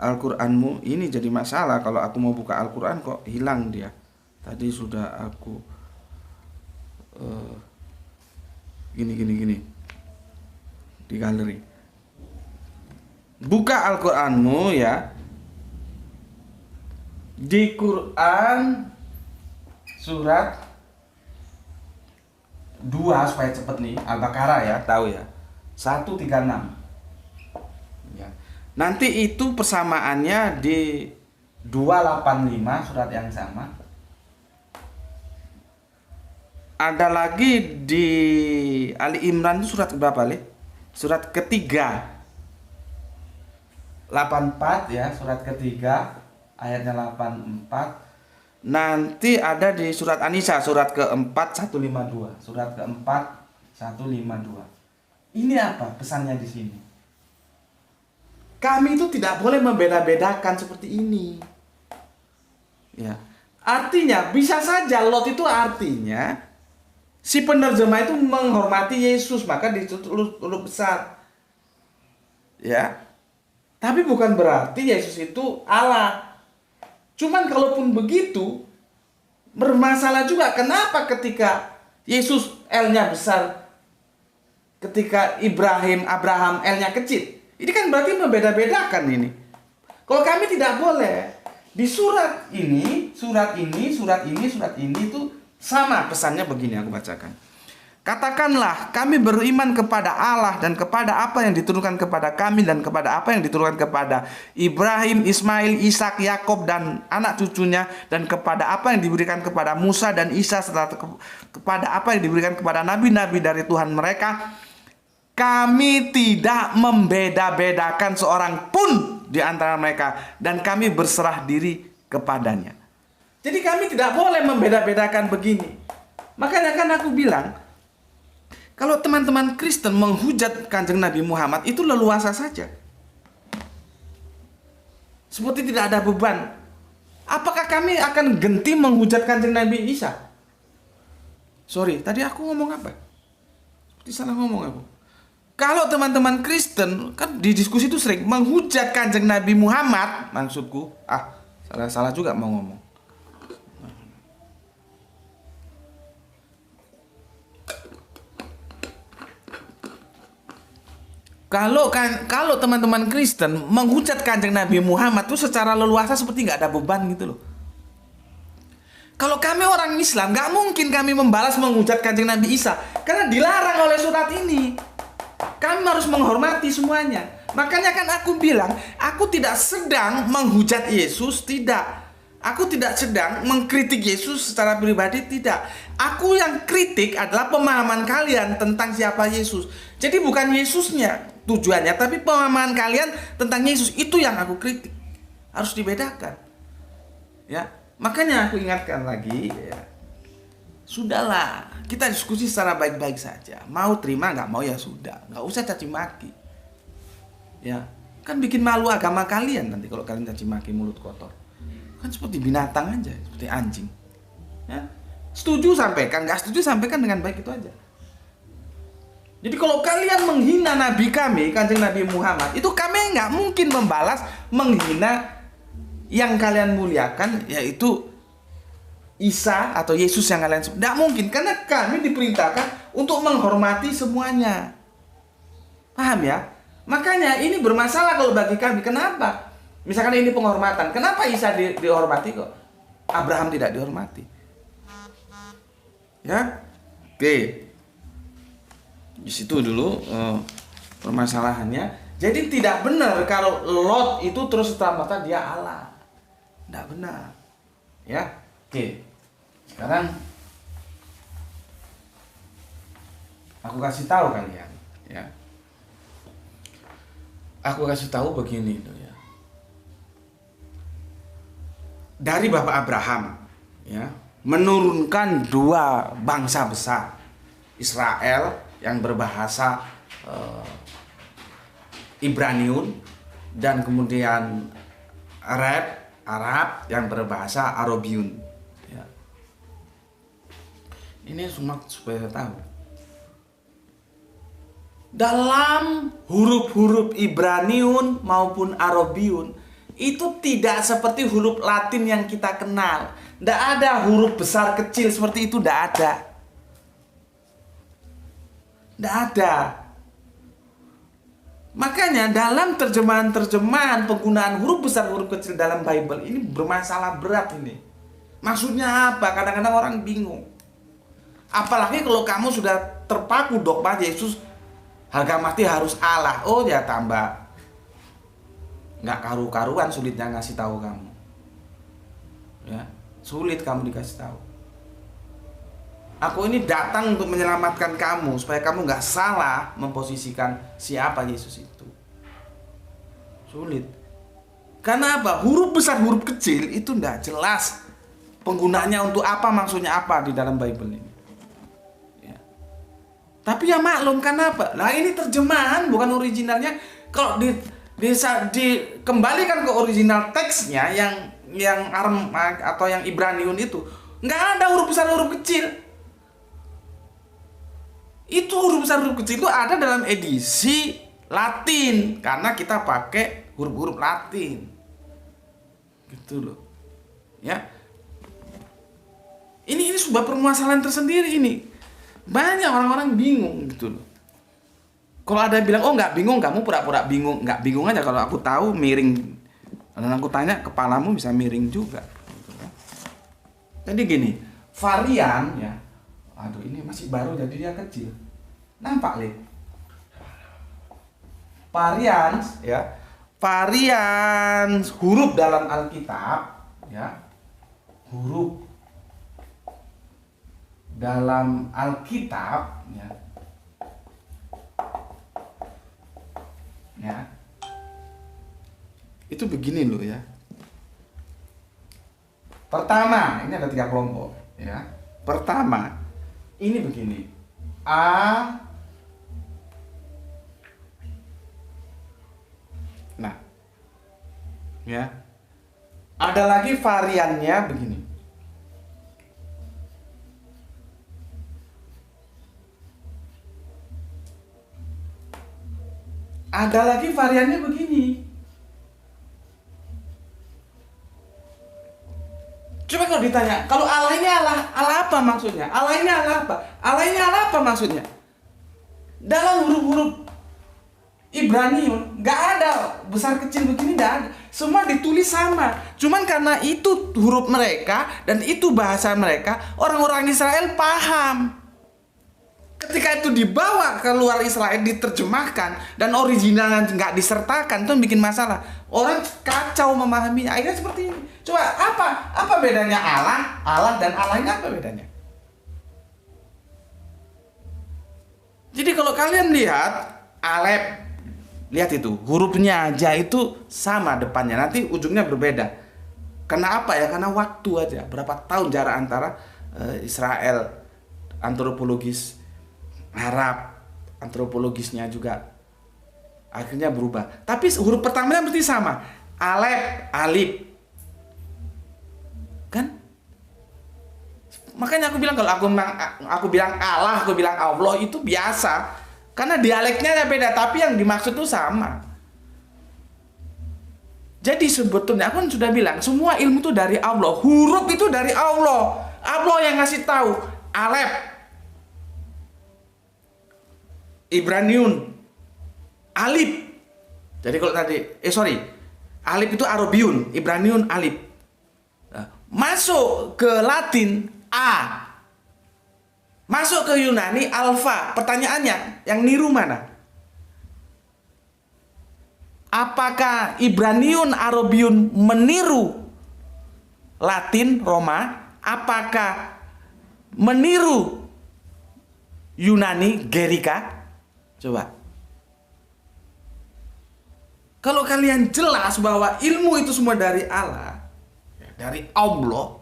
Al-Qur'anmu. Ini jadi masalah kalau aku mau buka Al-Qur'an kok hilang dia. Tadi sudah aku gini. Di galeri. Buka Al-Qur'anmu ya. Di Quran surat 2 supaya cepet nih, Al-Baqarah ya, tahu ya. 136. Nanti itu persamaannya di 285 surat yang sama. Ada lagi di Ali Imran itu surat berapa, Le? Surat ketiga. 84 ya, surat ketiga ayatnya 84. Nanti ada di surat An-Nisa surat keempat 152. Surat keempat 152. Ini apa pesannya di sini? Kami itu tidak boleh membeda-bedakan seperti ini. Ya. Artinya bisa saja Lot itu artinya si penerjemah itu menghormati Yesus, maka ditulis huruf besar. Ya. Tapi bukan berarti Yesus itu Allah. Cuman kalaupun begitu bermasalah juga. Kenapa ketika Yesus L-nya besar, ketika Abraham L-nya kecil? Ini kan berarti membeda-bedakan ini. Kalau kami tidak boleh. Di surat ini itu sama pesannya begini, aku bacakan. Katakanlah, kami beriman kepada Allah dan kepada apa yang diturunkan kepada kami dan kepada apa yang diturunkan kepada Ibrahim, Ismail, Ishak, Yakub dan anak cucunya, dan kepada apa yang diberikan kepada Musa dan Isa, serta kepada apa yang diberikan kepada nabi-nabi dari Tuhan mereka. Kami tidak membeda-bedakan seorang pun di antara mereka, dan kami berserah diri kepadanya. Jadi kami tidak boleh membeda-bedakan begini. Makanya kan aku bilang, kalau teman-teman Kristen menghujat Kanjeng Nabi Muhammad itu leluasa saja, seperti tidak ada beban. Apakah kami akan genti menghujat Kanjeng Nabi Isa? Sorry, tadi aku ngomong apa? Seperti salah ngomong aku. Kalau teman-teman Kristen kan di diskusi itu sering menghujat Kanjeng Nabi Muhammad, maksudku, salah juga mau ngomong. Kalau teman-teman Kristen menghujat Kanjeng Nabi Muhammad itu secara leluasa seperti nggak ada beban gitu loh. Kalau kami orang Islam nggak mungkin kami membalas menghujat Kanjeng Nabi Isa, karena dilarang oleh surat ini. Kami harus menghormati semuanya. Makanya kan aku bilang, aku tidak sedang menghujat Yesus, tidak. Aku tidak sedang mengkritik Yesus secara pribadi, tidak. Aku yang kritik adalah pemahaman kalian tentang siapa Yesus. Jadi bukan Yesusnya tujuannya, tapi pemahaman kalian tentang Yesus itu yang aku kritik. Harus dibedakan. Ya, makanya aku ingatkan lagi, ya. Sudahlah, kita diskusi secara baik-baik saja. Mau terima, nggak mau ya sudah. Nggak usah caci maki. Ya, kan bikin malu agama kalian nanti kalau kalian caci maki mulut kotor. Kan seperti binatang aja, seperti anjing. Ya, setuju sampaikan, nggak setuju sampaikan dengan baik, itu aja. Jadi kalau kalian menghina Nabi kami, Kanjeng Nabi Muhammad, itu kami nggak mungkin membalas menghina yang kalian muliakan, yaitu Isa atau Yesus yang kalian sebut. Tidak mungkin, karena kami diperintahkan untuk menghormati semuanya. Paham ya? Makanya ini bermasalah kalau bagi kami. Kenapa? Misalkan ini penghormatan, kenapa Isa dihormati kok Abraham tidak dihormati? Ya, oke. Di situ dulu permasalahannya. Jadi tidak benar kalau Lot itu terus serta-merta dia Allah. Tidak benar. Ya. Oke, sekarang aku kasih tahu kalian, ya. Aku kasih tahu begini, ya. Dari Bapak Abraham, ya, menurunkan dua bangsa besar, Israel yang berbahasa Ibraniun, dan kemudian Arab yang berbahasa Arabiun. Ini semua supaya saya tahu. Dalam huruf-huruf Ibraniun maupun Arabiun itu tidak seperti huruf Latin yang kita kenal. Tidak ada huruf besar kecil seperti itu, tidak ada. Tidak ada. Makanya dalam terjemahan penggunaan huruf besar huruf kecil dalam Bible ini bermasalah berat ini. Maksudnya apa? Kadang-kadang orang bingung. Apalagi kalau kamu sudah terpaku dogma Yesus harga mati harus Allah. Oh ya, tambah nggak karu-karuan sulitnya ngasih tahu kamu. Ya, sulit kamu dikasih tahu. Aku ini datang untuk menyelamatkan kamu supaya kamu nggak salah memposisikan siapa Yesus itu. Sulit. Karena apa? Huruf besar, huruf kecil itu nggak jelas penggunaannya untuk apa, maksudnya apa di dalam Bible ini. Ya. Tapi ya maklum, kenapa? Nah ini terjemahan bukan originalnya. Kalau dikembalikan ke original teksnya yang Aram atau yang Ibraniun itu nggak ada huruf besar, huruf kecil. Itu huruf besar, huruf kecil itu ada dalam edisi Latin karena kita pakai huruf-huruf Latin. Gitu loh. Ya. Ini sebuah permasalahan tersendiri ini. Banyak orang-orang bingung gitu loh. Kalau ada yang bilang, oh nggak bingung, kamu pura-pura bingung. Nggak bingung aja, kalau aku tahu miring. Dan aku tanya, kepalamu bisa miring juga. Jadi gini, varian ya. Aduh ini masih baru jadi dia kecil. Nampak lihat. Varians ya. Varians huruf dalam Alkitab ya. Huruf dalam Alkitab ya. Ya. Itu begini loh ya. Pertama, ini ada 3 kelompok ya. Pertama, ini begini. A. Nah. Ya. Ada lagi variannya begini. Ada lagi variannya begini. Coba kalau ditanya, kalau Allah ini Allah apa maksudnya? Allah ini Allah apa? Allah ini Allah apa maksudnya? Dalam huruf-huruf Ibraniun nggak ada besar kecil begini, nggak ada. Semua ditulis sama. Cuman karena itu huruf mereka dan itu bahasa mereka, orang-orang Israel paham. Ketika itu dibawa ke luar Israel, diterjemahkan dan originalnya nggak disertakan, itu bikin masalah. Orang kacau memahaminya. Akhirnya seperti ini. Coba apa bedanya Allah dan Allah ini apa bedanya? Jadi kalau kalian lihat Alef, lihat itu hurufnya aja itu sama depannya, nanti ujungnya berbeda. Karena apa ya? Karena waktu aja. Berapa tahun jarak antara Israel, antropologis Arab, antropologisnya juga akhirnya berubah. Tapi huruf pertamanya mesti sama. Alef, alif. Kan? Makanya aku bilang kalau aku bilang Allah, aku bilang Allah itu biasa. Karena dialeknya beda, tapi yang dimaksud itu sama. Jadi sebetulnya aku kan sudah bilang, semua ilmu itu dari Allah. Huruf itu dari Allah. Allah yang ngasih tahu. Alef, Ibraniun, alif. Jadi kalau tadi, alif itu Arabiun, Ibraniun alif. Nah, masuk ke Latin A, masuk ke Yunani alfa. Pertanyaannya, yang niru mana? Apakah Ibraniun, Arabiun meniru Latin, Roma? Apakah meniru Yunani, Gerika? Coba. Kalau kalian jelas bahwa ilmu itu semua dari Allah, dari Allah,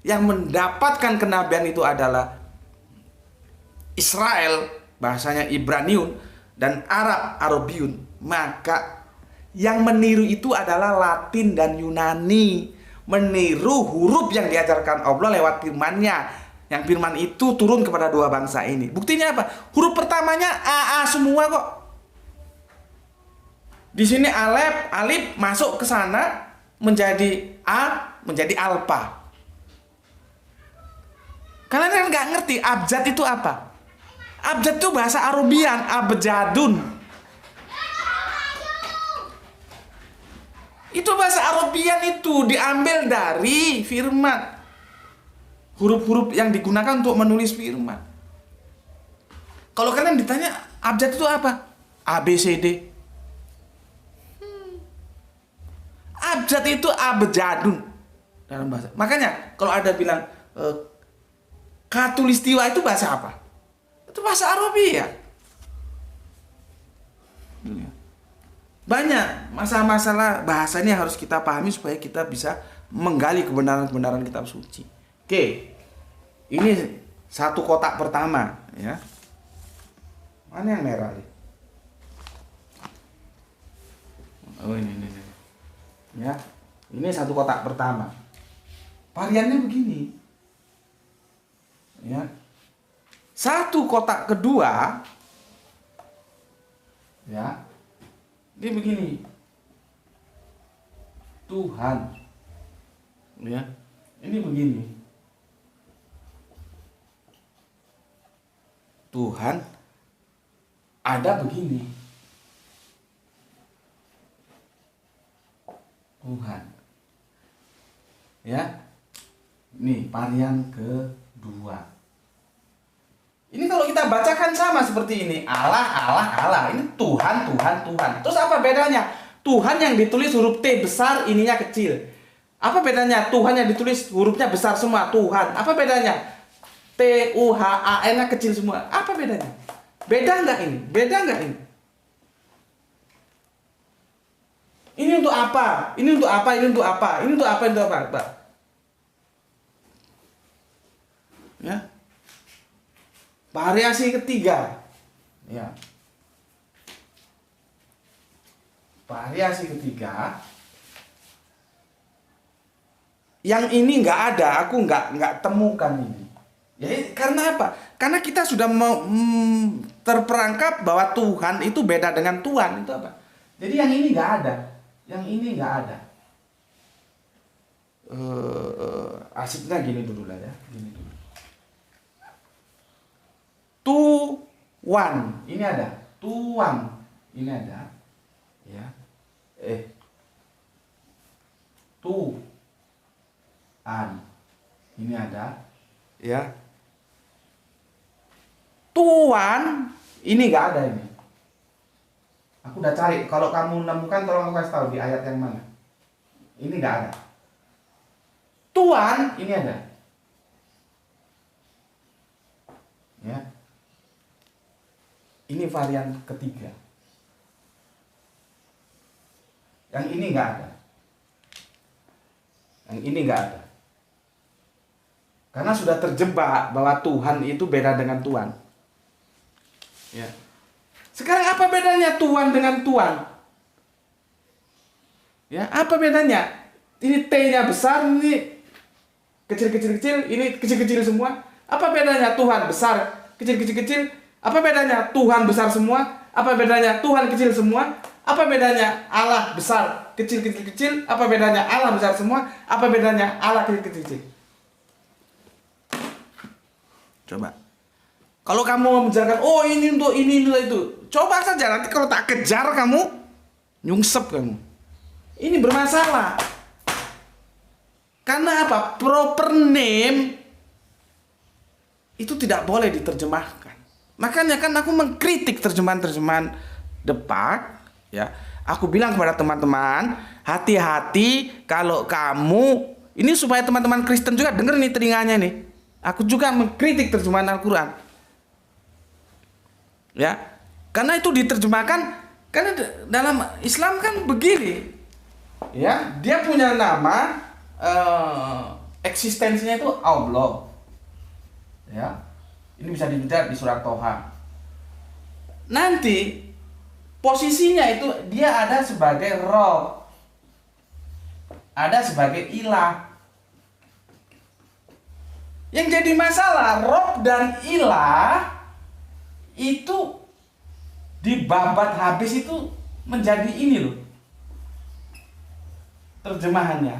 yang mendapatkan kenabian itu adalah Israel, bahasanya Ibraniun, dan Arab, Arabiun, maka yang meniru itu adalah Latin dan Yunani. Meniru huruf yang diajarkan Allah lewat firman-Nya. Yang firman itu turun kepada dua bangsa ini. Buktinya apa? Huruf pertamanya AA semua kok. Di sini alif masuk ke sana menjadi A, menjadi alfa. Kalian kan nggak ngerti abjad itu apa? Abjad itu bahasa Arabian, abjadun. Itu bahasa Arabian, itu diambil dari firman. Huruf-huruf yang digunakan untuk menulis firman. Kalau kalian ditanya abjad itu apa? A, B, C, D. abjad itu abjadun dalam bahasa. Makanya kalau ada bilang katulistiwa itu bahasa apa? Itu bahasa Arabia. Banyak masalah-masalah bahasa ini yang harus kita pahami supaya kita bisa menggali kebenaran-kebenaran kitab suci. Oke. Ini satu kotak pertama, ya. Mana yang merah nih? Oh, ini. Ya. Ini satu kotak pertama. Variannya begini. Ya. Satu kotak kedua, ya. Dia begini. Tuhan. Ya. Ini begini. Tuhan ada begini. Tuhan. Ya. Nih, varian kedua. Ini kalau kita bacakan sama seperti ini. Allah, Allah, Allah. Ini Tuhan, Tuhan, Tuhan. Terus apa bedanya? Tuhan yang ditulis huruf T besar, ininya kecil. Apa bedanya? Tuhan yang ditulis hurufnya besar semua. Tuhan. Apa bedanya? T-U-H-A-N kecil semua. Apa bedanya? Beda nggak ini? Beda nggak ini? Ini untuk apa? Ini untuk apa? Ini untuk apa? Ini untuk apa? Ini untuk apa? Ya. Variasi ketiga, ya. Variasi ketiga, yang ini nggak ada, aku nggak temukan ini. Ya, karena apa? Karena kita sudah terperangkap bahwa Tuhan itu beda dengan Tuhan, itu apa? Jadi yang ini nggak ada, yang ini nggak ada. Asiknya gini dulu lah ya, gini dulu. Tuan, ini ada. Tuan, ini ada. Ya. Tuan, ini ada. Ya. Tuan, ini nggak ada ini. Aku udah cari. Kalau kamu nemukan, tolong aku kasih tahu di ayat yang mana. Ini nggak ada. Tuan, ini ada. Ya. Ini varian ketiga. Yang ini nggak ada. Yang ini nggak ada. Karena sudah terjebak bahwa Tuhan itu beda dengan Tuhan. Ya. Sekarang apa bedanya Tuhan dengan Tuhan? Ya, apa bedanya? Ini T-nya besar, ini kecil-kecil-kecil, ini kecil-kecil semua. Apa bedanya Tuhan besar, kecil-kecil-kecil? Apa bedanya Tuhan besar semua? Apa bedanya Tuhan kecil semua? Apa bedanya Allah besar, kecil-kecil-kecil? Apa bedanya Allah besar semua? Apa bedanya Allah kecil-kecil? Coba. Kalau kamu membicarakan, oh ini untuk ini itu. Coba saja, nanti kalau tak kejar kamu, nyungsep kamu. Ini bermasalah. Karena apa? Proper name itu tidak boleh diterjemahkan. Makanya kan aku mengkritik terjemahan-terjemahan Depak, ya. Aku bilang kepada teman-teman, hati-hati kalau kamu, ini supaya teman-teman Kristen juga denger nih telinganya nih. Aku juga mengkritik terjemahan Al-Qur'an. Ya. Karena itu diterjemahkan, karena dalam Islam kan begini. Ya, dia punya nama, eksistensinya itu Allah. Ya. Ini bisa dibaca di surat Toha. Nanti posisinya itu dia ada sebagai Roh, ada sebagai ilah. Yang jadi masalah, Roh dan ilah itu dibabat habis itu menjadi ini loh terjemahannya.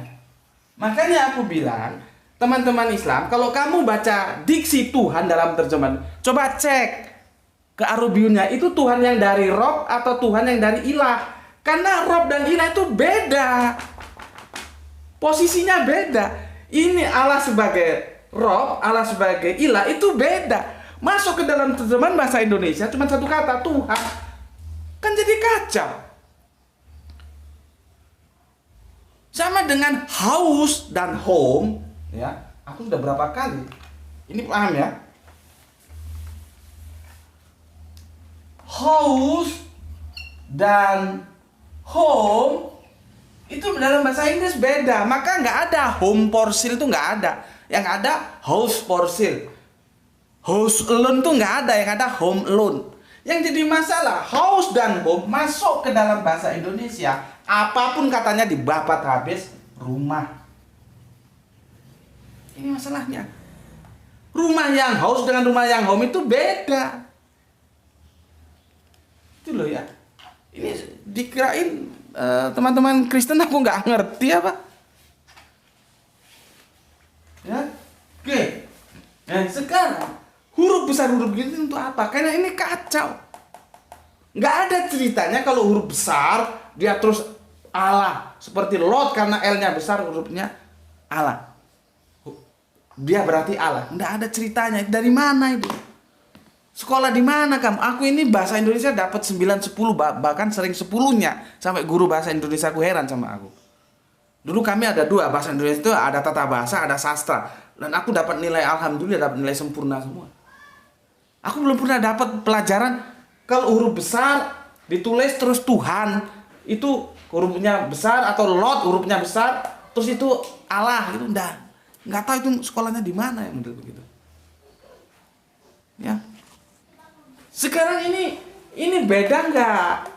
Makanya aku bilang, teman-teman Islam, kalau kamu baca diksi Tuhan dalam terjemahan, coba cek ke Arabiunnya, itu Tuhan yang dari Rob atau Tuhan yang dari ilah. Karena Rob dan ilah itu beda. Posisinya beda. Ini Allah sebagai Rob, Allah sebagai ilah, itu beda. Masuk ke dalam terjemahan bahasa Indonesia cuma satu kata, Tuhan. Kan jadi kacau. Sama dengan house dan home, ya. Aku sudah berapa kali. Ini paham ya? House dan home itu dalam bahasa Inggris beda. Maka nggak ada home for sale, itu nggak ada. Yang ada house for sale. House alone tuh nggak ada, yang ada home alone. Yang jadi masalah, house dan home masuk ke dalam bahasa Indonesia, apapun katanya dibabat habis rumah. Ini masalahnya. Rumah yang house dengan rumah yang home itu beda. Itu loh ya. Ini dikirain teman-teman Kristen aku nggak ngerti apa. Ya, oke. Nah sekarang huruf besar huruf gitu untuk apa? Karena ini kacau. Nggak ada ceritanya kalau huruf besar dia terus Allah. Seperti Lot karena L-nya besar hurufnya Allah. Dia berarti Allah. Nggak ada ceritanya. Dari mana itu? Sekolah di mana kamu? Aku ini bahasa Indonesia dapat 9, 10, bahkan sering 10-nya. Sampai guru bahasa Indonesia aku heran sama aku. Dulu kami ada 2 bahasa Indonesia itu, ada tata bahasa, ada sastra. Dan aku dapat nilai alhamdulillah, dapat nilai sempurna semua. Aku belum pernah dapat pelajaran kalau huruf besar ditulis terus Tuhan itu hurufnya besar, atau Lot hurufnya besar terus itu Allah gitu. Nggak tahu itu sekolahnya di mana yang model begitu. Ya. Sekarang ini beda nggak?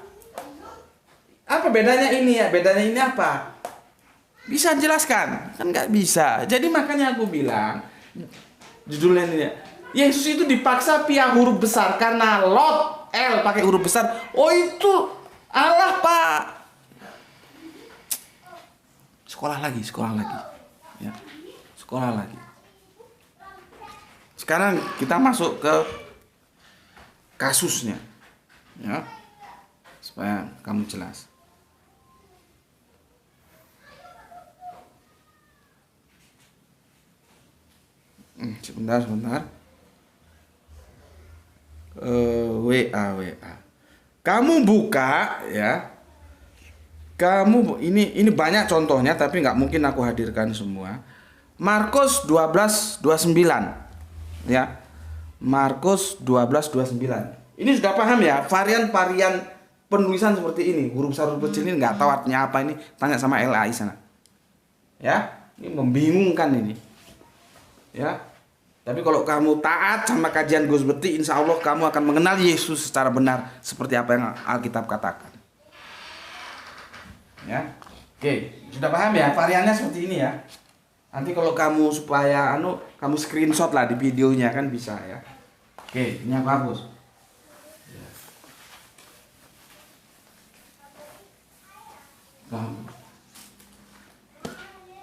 Apa bedanya ini ya? Bedanya ini apa? Bisa jelaskan? Kan nggak bisa. Jadi makanya aku bilang judulnya ini ya. Yesus itu dipaksa pihak huruf besar karena Lot L pakai huruf besar. Oh itu Allah Pak. Sekolah lagi. Ya. Sekolah lagi. Sekarang kita masuk ke kasusnya, ya, supaya kamu jelas. Sebentar. WA. Kamu buka ya. Ini banyak contohnya tapi nggak mungkin aku hadirkan semua. Markus 12:29 ya. Markus 12:29. Ini sudah paham ya, varian-varian penulisan seperti ini. Huruf besar huruf kecil ini nggak tahu artinya apa ini, tanya sama LAI sana. Ya, ini membingungkan ini. Ya. Tapi kalau kamu taat sama kajian Gus Bekti, insya Allah kamu akan mengenal Yesus secara benar seperti apa yang Alkitab katakan. Ya. Oke, sudah paham ya? Variannya seperti ini ya. Nanti kalau kamu supaya kamu screenshot lah di videonya kan bisa ya. Oke, ini aku hapus.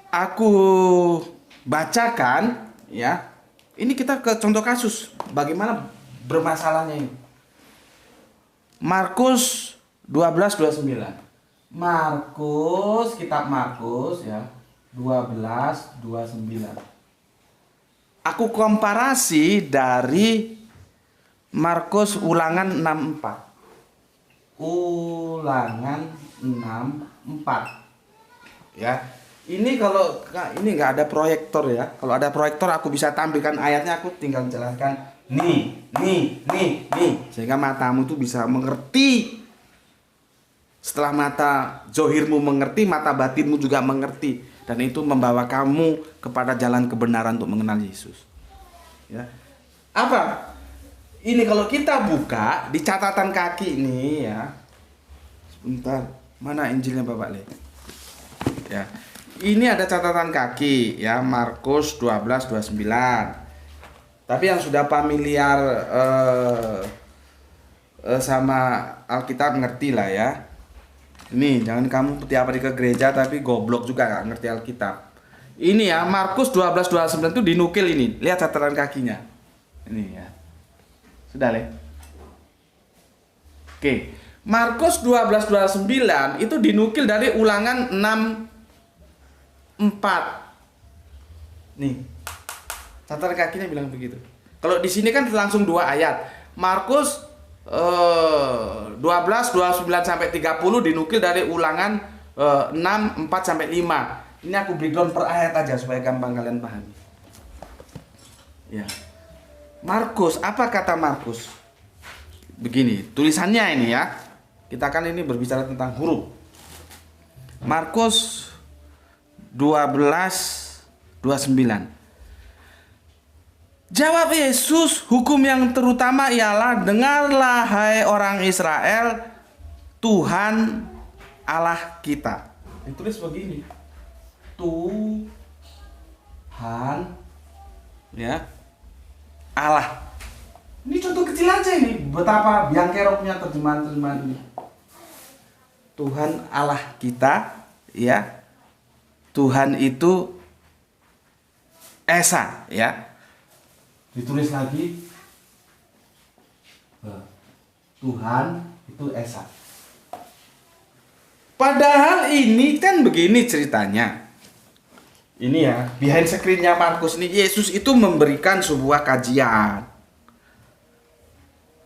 Aku bacakan ya. Ini kita ke contoh kasus bagaimana bermasalahnya ini. Markus 12:29. Kitab Markus ya. 12:29. Aku komparasi dari Markus Ulangan 64. Ulangan 64. Ya. Ini kalau ini nggak ada proyektor ya. Kalau ada proyektor aku bisa tampilkan ayatnya, aku tinggal jelaskan nih. Sehingga matamu tuh bisa mengerti. Setelah mata zohirmu mengerti, mata batinmu juga mengerti. Dan itu membawa kamu kepada jalan kebenaran untuk mengenal Yesus. Ya. Apa? Ini kalau kita buka di catatan kaki ini ya. Sebentar, mana Injilnya Bapak Le? Ya. Ini ada catatan kaki ya, Markus 12:29. Tapi yang sudah familiar sama Alkitab ngerti lah ya. Ini jangan kamu tiap hari ke gereja tapi goblok juga nggak ngerti Alkitab. Ini ya, Markus 12:29 itu dinukil ini. Lihat catatan kakinya. Ini ya. Sudah, Le? Oke. Markus 12:29 itu dinukil dari Ulangan 6:4. Nih. Catatan kakinya bilang begitu. Kalau di sini kan langsung 2 ayat. Markus 12:29 sampai 30 dinukil dari Ulangan 6, 4 sampai 5. Ini aku breakdown per ayat aja supaya gampang kalian pahami. Ya. Markus, apa kata Markus? Begini, tulisannya ini ya. Kita kan ini berbicara tentang huruf. Markus 12:29. Jawab Yesus, hukum yang terutama ialah, dengarlah hai orang Israel, Tuhan Allah kita. Ditulis begini. Tuhan ya Allah. Ini contoh kecil aja ini. Betapa biang keroknya terjemahan-terjemahan ini. Tuhan Allah kita ya. Tuhan itu Esa ya. Ditulis lagi. Tuhan itu Esa. Padahal ini kan begini ceritanya. Ini ya, behind screen-nya Markus ini, Yesus itu memberikan sebuah kajian.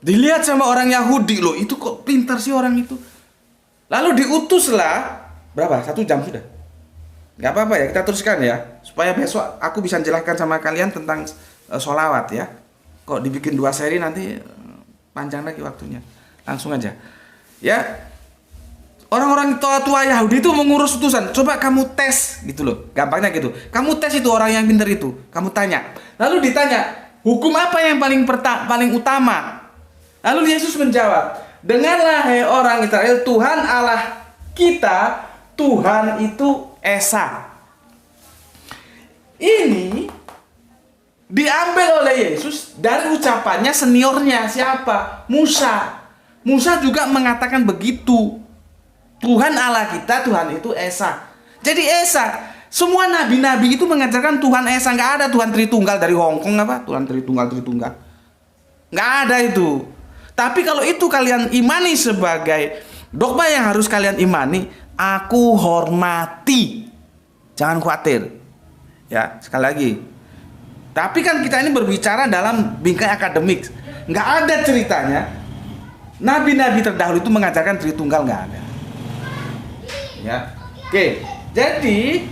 Dilihat sama orang Yahudi loh, itu kok pintar sih orang itu. Lalu diutuslah, berapa? 1 jam sudah. Gak apa-apa ya, kita teruskan ya. Supaya besok aku bisa jelaskan sama kalian tentang sholawat ya. Kok dibikin 2 seri nanti panjang lagi waktunya. Langsung aja. Ya. Orang-orang tua-tua Yahudi itu mengurus utusan. Coba kamu tes gitu loh. Gampangnya gitu. Kamu tes itu orang yang pintar itu. Kamu tanya. Lalu ditanya, hukum apa yang paling utama? Lalu Yesus menjawab, dengarlah hai orang Israel, Tuhan Allah kita, Tuhan itu Esa. Ini diambil oleh Yesus dari ucapannya seniornya siapa? Musa. Musa juga mengatakan begitu. Tuhan Allah kita, Tuhan itu Esa. Jadi Esa, semua nabi-nabi itu mengajarkan Tuhan Esa. Nggak ada Tuhan Tritunggal dari Hongkong apa? Tuhan Tritunggal. Nggak ada itu. Tapi kalau itu kalian imani sebagai dogma yang harus kalian imani, aku hormati. Jangan khawatir. Ya, sekali lagi. Tapi kan kita ini berbicara dalam bingkai akademik. Nggak ada ceritanya nabi-nabi terdahulu itu mengajarkan Tritunggal, nggak ada. Ya, oke. Jadi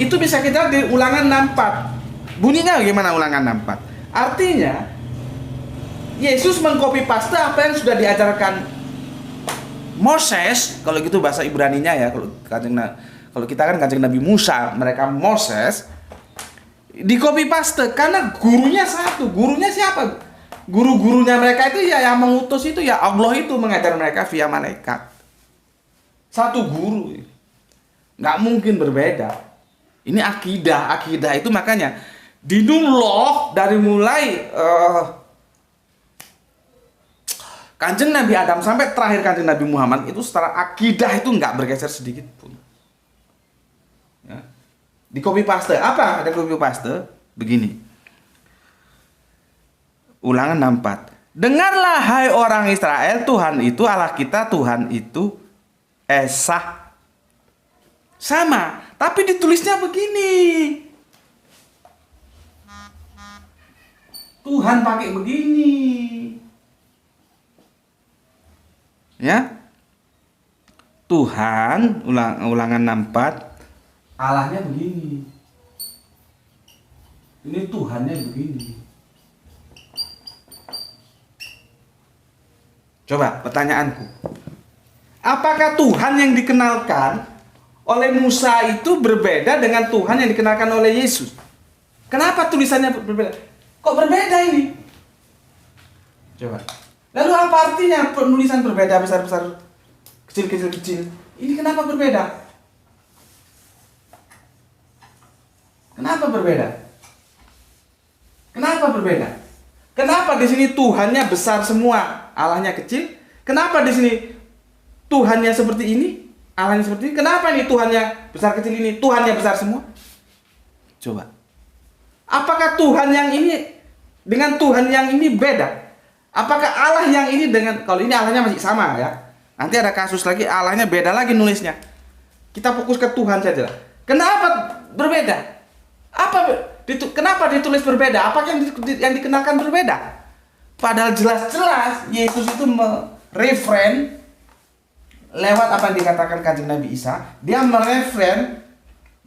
itu bisa kita di Ulangan 64. Bunyinya bagaimana Ulangan 64? Artinya Yesus mengcopy paste apa yang sudah diajarkan Moses, kalau gitu bahasa Ibraninya ya. Kalau kita kan Kanjeng Nabi Musa, mereka Moses. Di copy paste karena gurunya satu. Gurunya siapa? Guru-gurunya mereka itu ya yang mengutus itu ya Allah itu mengajar mereka via malaikat. Satu guru, nggak mungkin berbeda. Ini akidah itu makanya dinullah dari mulai Kanjeng Nabi Adam sampai terakhir Kanjeng Nabi Muhammad itu secara akidah itu nggak bergeser sedikit pun. Ya. Di copy paste apa? Ada copy paste begini. Ulangan 64. Dengarlah hai orang Israel, Tuhan itu Allah kita, Tuhan itu Esa. Sama, tapi ditulisnya begini. Tuhan pakai begini. Ya. Tuhan, ulangan 64, Allahnya begini. Ini Tuhannya begini. Coba pertanyaanku. Apakah Tuhan yang dikenalkan oleh Musa itu berbeda dengan Tuhan yang dikenalkan oleh Yesus? Kenapa tulisannya berbeda? Kok berbeda ini? Coba. Lalu apa artinya penulisan berbeda besar-besar, kecil-kecil? Ini kenapa berbeda? Kenapa berbeda? Kenapa berbeda? Kenapa di sini Tuhannya besar semua, Allahnya kecil? Kenapa di sini Tuhannya seperti ini, Allahnya seperti ini? Kenapa ini Tuhannya besar kecil ini, Tuhannya besar semua? Coba. Apakah Tuhan yang ini dengan Tuhan yang ini beda? Apakah Allah yang ini dengan, kalau ini Allahnya masih sama ya. Nanti ada kasus lagi Allahnya beda lagi nulisnya. Kita fokus ke Tuhan saja. Kenapa berbeda? Kenapa ditulis berbeda? Apa yang dikenalkan berbeda? Padahal jelas-jelas Yesus itu lewat apa yang dikatakan Kanjeng Nabi Isa, dia mereferen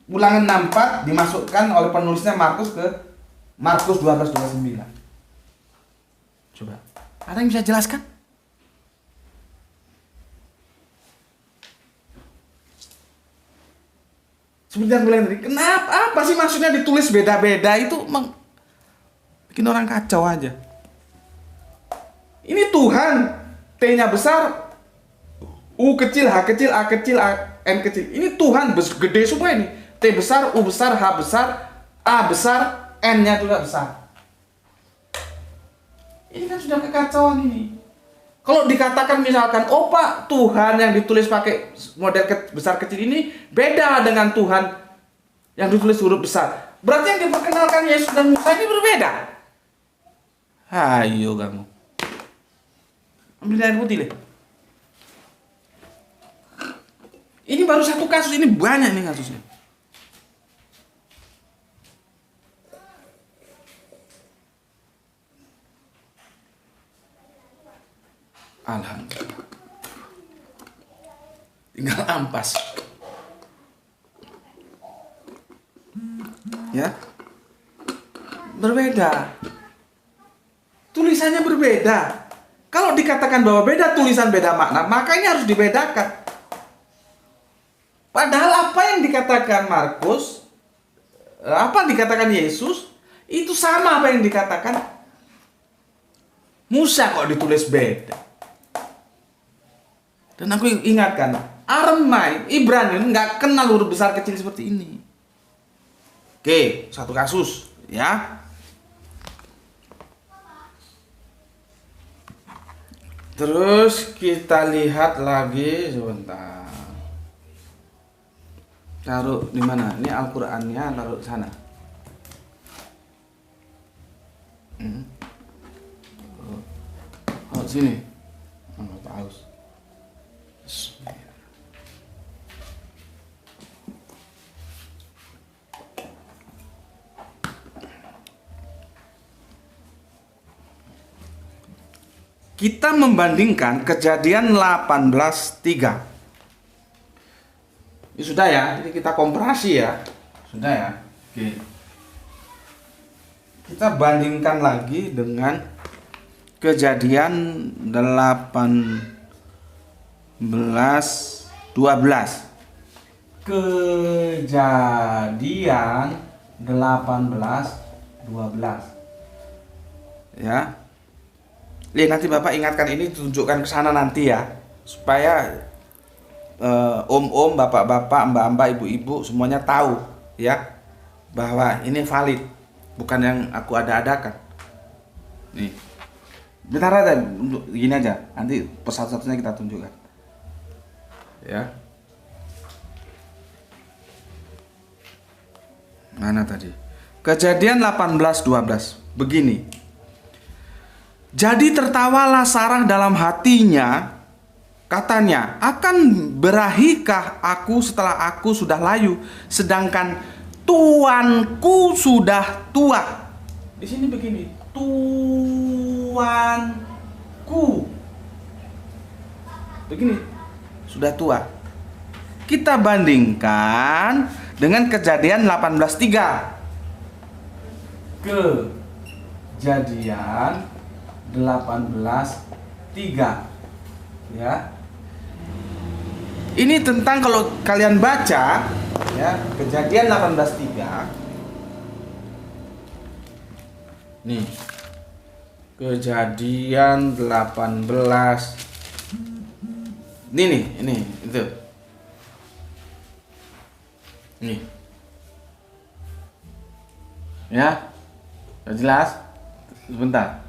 Ulangan 64 dimasukkan oleh penulisnya Markus ke Markus 12:29. Coba, ada yang bisa jelaskan? Seperti yang bilang tadi, kenapa? Apa sih maksudnya ditulis beda-beda itu bikin orang kacau aja. Ini Tuhan, T-nya besar, U kecil, H kecil, A kecil, N kecil. Ini Tuhan gede semua ini. T besar, U besar, H besar, A besar, N-nya juga besar. Ini kan sudah kekacauan ini. Kalau dikatakan misalkan, oh Pak, Tuhan yang ditulis pakai model besar kecil ini beda dengan Tuhan yang ditulis huruf besar. Berarti yang diperkenalkan Yesus dan Musa ini berbeda. Ayo kamu. Ambil air putih deh. Ini baru satu kasus, ini banyak nih kasusnya. Alhamdulillah. Tinggal ampas. Ya. Berbeda. Tulisannya berbeda. Kalau dikatakan bahwa beda tulisan beda makna, maka ini harus dibedakan. Padahal apa yang dikatakan Markus, apa yang dikatakan Yesus, itu sama apa yang dikatakan Musa kok ditulis beda. Dan aku ingatkan, Aramai, Ibrani nggak kenal huruf besar kecil seperti ini. Oke, satu kasus, ya. Terus kita lihat lagi sebentar. Taruh di mana? Ini Al-Qur'annya taruh sana. Oh, sini. Oh, haus. Kita membandingkan Kejadian 18:3. Ini sudah ya, ini kita komparasi ya. Sudah ya. Oke. Kita bandingkan lagi dengan Kejadian 18:12. Kejadian 18:12. Ya. Nanti Bapak ingatkan ini, tunjukkan ke sana nanti ya, supaya om-om, bapak-bapak, mbak-mbak, ibu-ibu semuanya tahu ya bahwa ini valid, bukan yang aku ada-adakan. Nih, bentar aja, gini aja, nanti persatu-satunya kita tunjukkan. Ya, mana tadi? Kejadian 18:12 begini. Jadi tertawalah Sarah dalam hatinya, katanya, akan berahikah aku setelah aku sudah layu, sedangkan tuanku sudah tua. Di sini begini, tuanku, begini, sudah tua. Kita bandingkan dengan Kejadian 18:3. Kejadian 18:3 ya. Ini tentang, kalau kalian baca ya, Kejadian 18:3. Nih. Kejadian 18. Ini itu. Nih. Ya. Sudah jelas? Sebentar.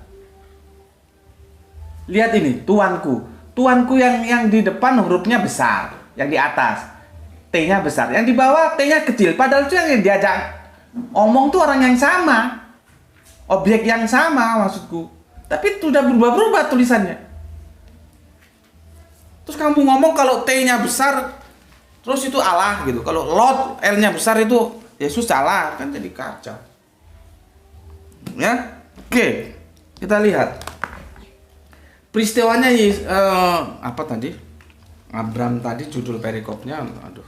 Lihat ini, tuanku. Tuanku yang di depan hurufnya besar, yang di atas T-nya besar, yang di bawah T-nya kecil. Padahal itu yang diajak omong tuh orang yang sama, objek yang sama maksudku. Tapi sudah berubah-berubah tulisannya. Terus kamu ngomong kalau T-nya besar, terus itu Allah gitu. Kalau Lot, L-nya besar itu Yesus salah, kan jadi kacau. Ya, oke, kita lihat. Peristiwanya apa tadi? Abram tadi judul perikopnya, aduh,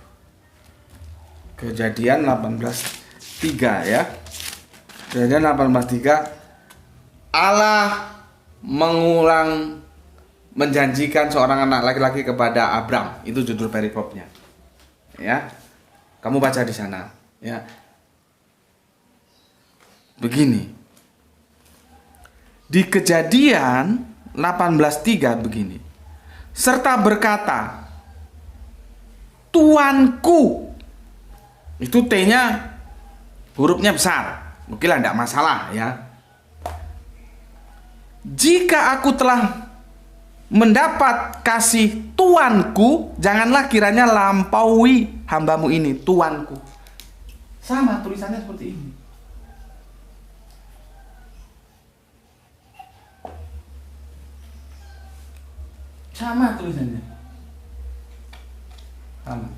Kejadian 18:3 ya. Kejadian 18:3, Allah menjanjikan seorang anak laki-laki kepada Abram. Itu judul perikopnya. Ya. Kamu baca di sana, ya. Begini. Di Kejadian 18:3 begini. Serta berkata, Tuanku. Itu T-nya hurufnya besar. Oke lah, tidak masalah ya. Jika aku telah mendapat kasih Tuanku, janganlah kiranya lampaui hambamu ini, Tuanku. Sama tulisannya seperti ini. Sama tulisannya. Sama.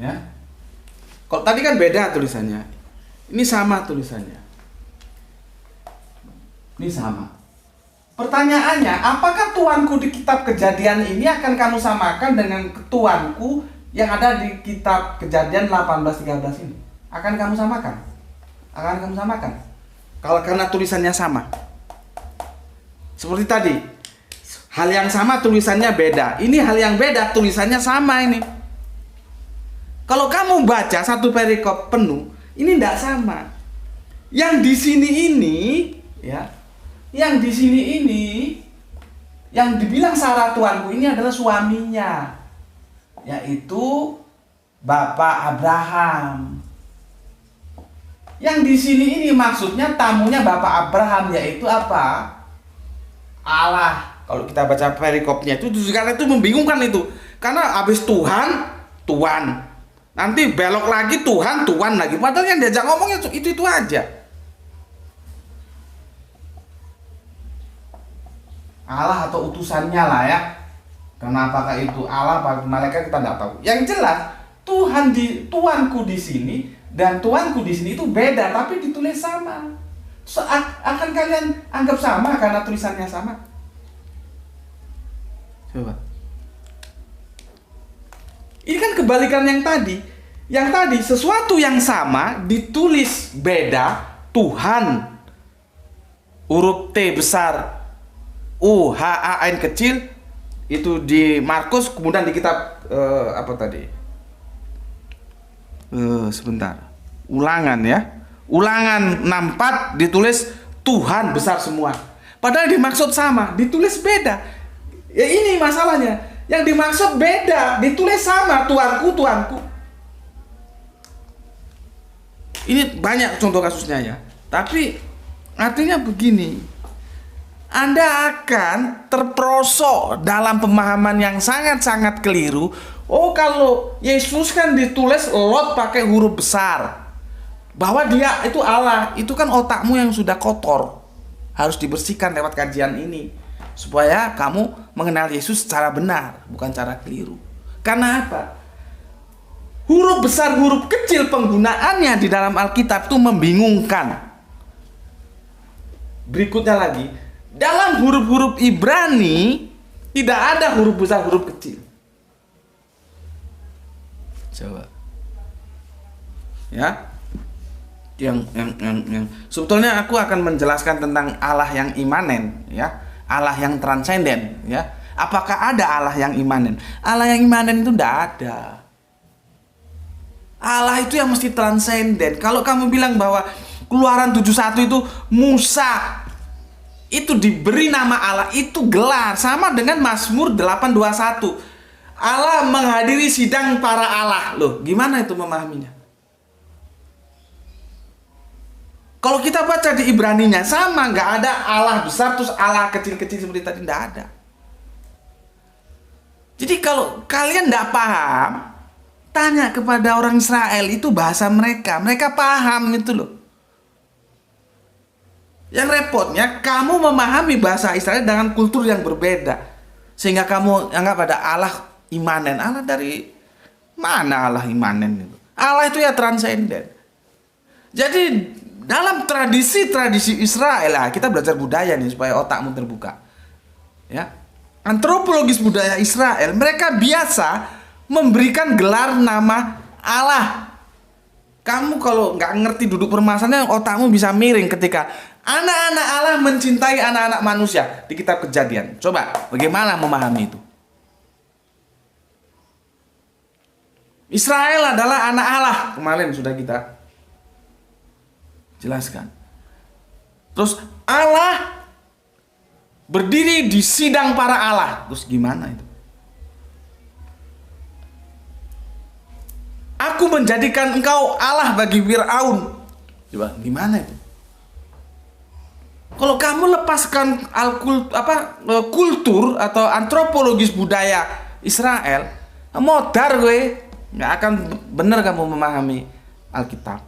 Ya. Kalau tadi kan beda tulisannya. Ini sama tulisannya. Ini sama. Pertanyaannya, apakah Tuanku di kitab Kejadian ini akan kamu samakan dengan Tuanku yang ada di kitab Kejadian 18:13 ini? Akan kamu samakan? Akan kamu samakan? Kalau karena tulisannya sama. Seperti tadi. Hal yang sama tulisannya beda. Ini hal yang beda tulisannya sama ini. Kalau kamu baca satu perikop penuh, ini tidak sama. Yang di sini ini, ya, yang di sini ini, yang dibilang Sarah Tuanku ini adalah suaminya, yaitu Bapak Abraham. Yang di sini ini maksudnya tamunya Bapak Abraham, yaitu apa? Allah. Kalau kita baca perikopnya itu karena itu membingungkan itu. Karena habis Tuhan, Tuhan. Nanti belok lagi Tuhan, Tuhan lagi. Padahal yang diajak ngomongnya itu aja. Allah atau utusannya lah ya. Karena apakah itu Allah atau malaikat kita tidak tahu. Yang jelas Tuanku di sini dan Tuanku di sini itu beda, tapi ditulis sama. Akan kalian anggap sama karena tulisannya sama? Coba. Ini kan kebalikan yang tadi. Yang tadi sesuatu yang sama ditulis beda, Tuhan huruf T besar, U H A N kecil, itu di Markus, kemudian di kitab apa tadi? Sebentar. Ulangan ya. Ulangan 64 ditulis Tuhan besar semua. Padahal dimaksud sama, ditulis beda. Ya ini masalahnya. Yang dimaksud beda, ditulis sama, Tuanku, Tuanku. Ini banyak contoh kasusnya ya. Tapi artinya begini. Anda akan terperosok dalam pemahaman yang sangat-sangat keliru. Oh, kalau Yesus kan ditulis Lot pakai huruf besar. Bahwa dia itu Allah. Itu kan otakmu yang sudah kotor. Harus dibersihkan lewat kajian ini. Supaya kamu mengenal Yesus secara benar, bukan cara keliru. Karena apa? Huruf besar, huruf kecil penggunaannya di dalam Alkitab itu membingungkan. Berikutnya lagi, dalam huruf-huruf Ibrani tidak ada huruf besar, huruf kecil. Coba. Ya. Yang sebetulnya aku akan menjelaskan tentang Allah yang imanen, ya. Allah yang transenden, ya. Apakah ada Allah yang imanen? Allah yang imanen itu tidak ada. Allah itu yang mesti transenden. Kalau kamu bilang bahwa Keluaran 71 itu Musa itu diberi nama Allah, itu gelar sama dengan Mazmur 8:21. Allah menghadiri sidang para Allah. Loh, gimana itu memahaminya? Kalau kita baca di Ibraninya sama, nggak ada Allah besar terus Allah kecil-kecil seperti tadi, nggak ada. Jadi kalau kalian nggak paham, tanya kepada orang Israel, itu bahasa mereka paham itu loh. Yang repotnya kamu memahami bahasa Israel dengan kultur yang berbeda, sehingga kamu anggap ada Allah imanen. Allah dari mana Allah imanen itu? Allah itu ya transenden. Jadi dalam tradisi Israel, kita belajar budaya nih supaya otakmu terbuka. Ya. antropologis budaya Israel, mereka biasa memberikan gelar nama Allah. Kamu kalau nggak ngerti duduk permasalahannya, otakmu bisa miring ketika anak-anak Allah mencintai anak-anak manusia di kitab Kejadian. Coba, bagaimana memahami itu? Israel adalah anak Allah. Kemarin sudah kita jelaskan. Terus Allah berdiri di sidang para Allah. Terus gimana itu? Aku menjadikan engkau Allah bagi Fir'aun. Coba, gimana itu? Kalau kamu lepaskan kultur atau antropologis budaya Israel, modar gue, nggak akan benar kamu memahami Alkitab.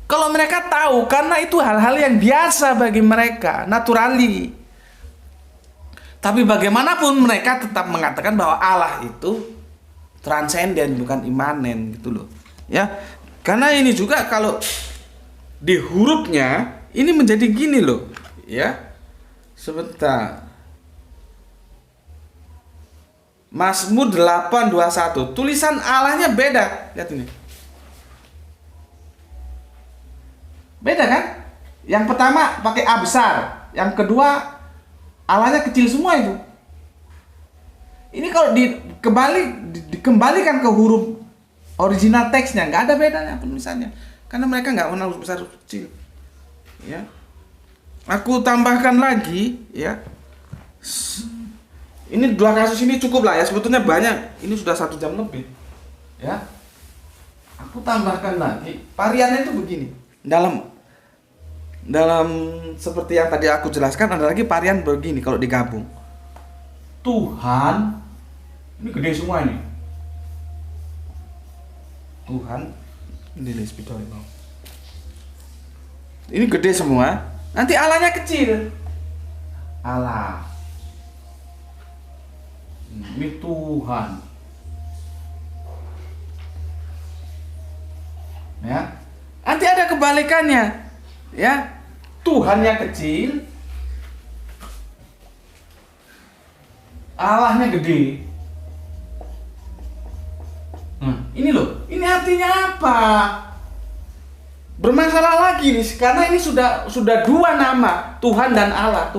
Kalau mereka tahu, karena itu hal-hal yang biasa bagi mereka, naturali. Tapi bagaimanapun mereka tetap mengatakan bahwa Allah itu transenden, bukan imanen gitu loh. Ya, karena ini juga kalau di hurufnya ini menjadi gini loh, ya. Sebentar. Mazmur 8:21. Tulisan Allahnya beda. Lihat ini. Beda kan? Yang pertama pakai A besar, yang kedua Allahnya kecil semua itu. Ini kalau dikembalikan ke huruf original teksnya, nggak ada bedanya penulisannya, karena mereka nggak kenal huruf besar huruf kecil. Ya, aku tambahkan lagi, ya. Ini dua kasus ini cukup lah ya, sebetulnya banyak. Ini sudah 1 jam lebih, ya. Aku tambahkan lagi, variannya itu begini. Dalam seperti yang tadi aku jelaskan, ada lagi varian begini kalau digabung. Tuhan, ini gede semua ini. Tuhan, ini ini gede semua. Nanti Allahnya kecil. Allah. Ini Tuhan. Ya. Nanti ada kebalikannya. Ya. Tuhannya kecil, Allahnya gede. Ini loh, ini artinya apa? Bermasalah lagi nih, karena ini sudah dua nama, Tuhan dan Allah.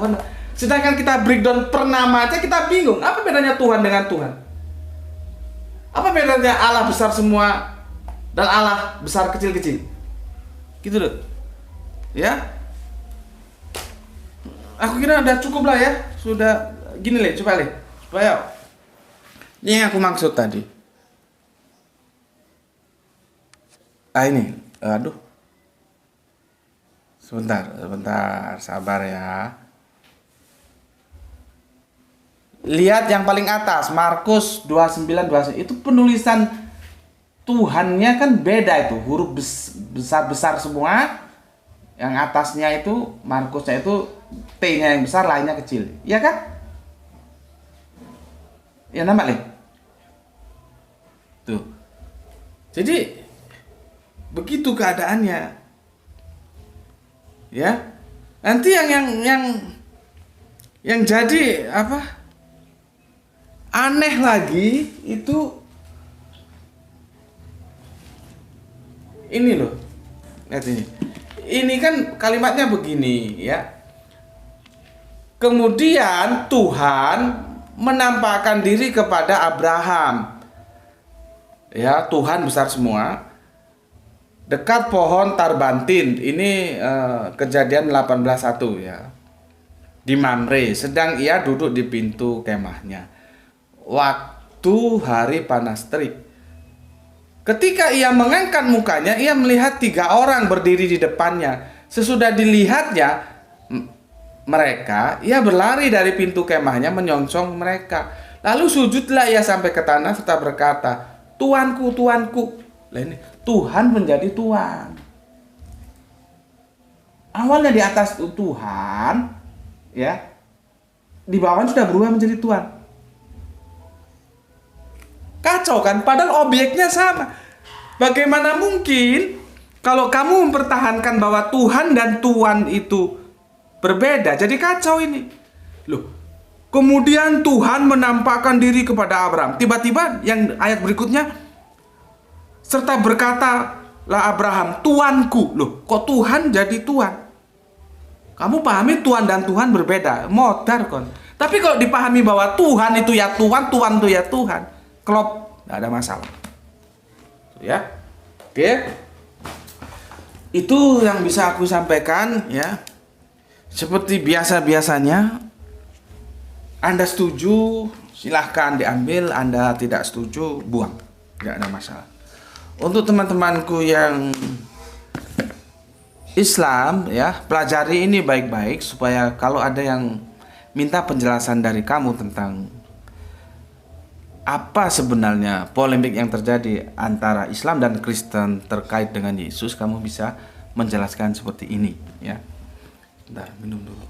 Sedangkan kita breakdown per nama aja kita bingung. Apa bedanya Tuhan dengan Tuhan? Apa bedanya Allah besar semua dan Allah besar kecil-kecil? Gitu loh. Ya. Aku kira udah cukup lah ya. Sudah gini Le, coba Le. Supaya ini yang aku maksud tadi. Ini. Aduh. Sebentar, sabar ya. Lihat yang paling atas, Markus 29:29. Itu penulisan Tuhannya kan beda itu, huruf besar-besar semua. Yang atasnya itu Markusnya itu T-nya yang besar, lainnya kecil. Iya kan? Ya nampak Le. Tuh. Jadi begitu keadaannya. Ya. Nanti yang jadi apa? Aneh lagi itu ini loh. Lihat ini. Ini kan kalimatnya begini ya. Kemudian Tuhan menampakkan diri kepada Abraham. Ya, Tuhan besar semua. Dekat pohon Tarbantin. Ini Kejadian 18:1 ya. Di Mamre, sedang ia duduk di pintu kemahnya. Waktu hari panas terik. Ketika ia mengangkat mukanya, ia melihat 3 orang berdiri di depannya. Sesudah dilihatnya mereka, ia berlari dari pintu kemahnya menyongsong mereka. Lalu sujudlah ia sampai ke tanah serta berkata, Tuanku, Tuanku. Lah ini Tuhan menjadi Tuhan. Awalnya di atas itu Tuhan, ya. Di bawahnya sudah berubah menjadi Tuhan. Kacau kan? Padahal objeknya sama. Bagaimana mungkin kalau kamu mempertahankan bahwa Tuhan dan Tuhan itu berbeda? Jadi kacau ini. Loh, Kemudian Tuhan menampakkan diri kepada Abraham. Tiba-tiba yang ayat berikutnya, serta berkatalah Abraham, Tuanku. Loh, kok Tuhan jadi Tuhan? Kamu pahami Tuhan dan Tuhan berbeda, modar kon. Tapi kalau dipahami bahwa Tuhan itu ya Tuhan, Tuhan itu ya Tuhan, klop, nggak ada masalah. Ya, oke. Itu yang bisa aku sampaikan ya. Seperti biasa-biasanya, Anda setuju, silahkan diambil. Anda tidak setuju, buang, nggak ada masalah. Untuk teman-temanku yang Islam ya, pelajari ini baik-baik supaya kalau ada yang minta penjelasan dari kamu tentang apa sebenarnya polemik yang terjadi antara Islam dan Kristen terkait dengan Yesus, kamu bisa menjelaskan seperti ini ya. Bentar, minum dulu.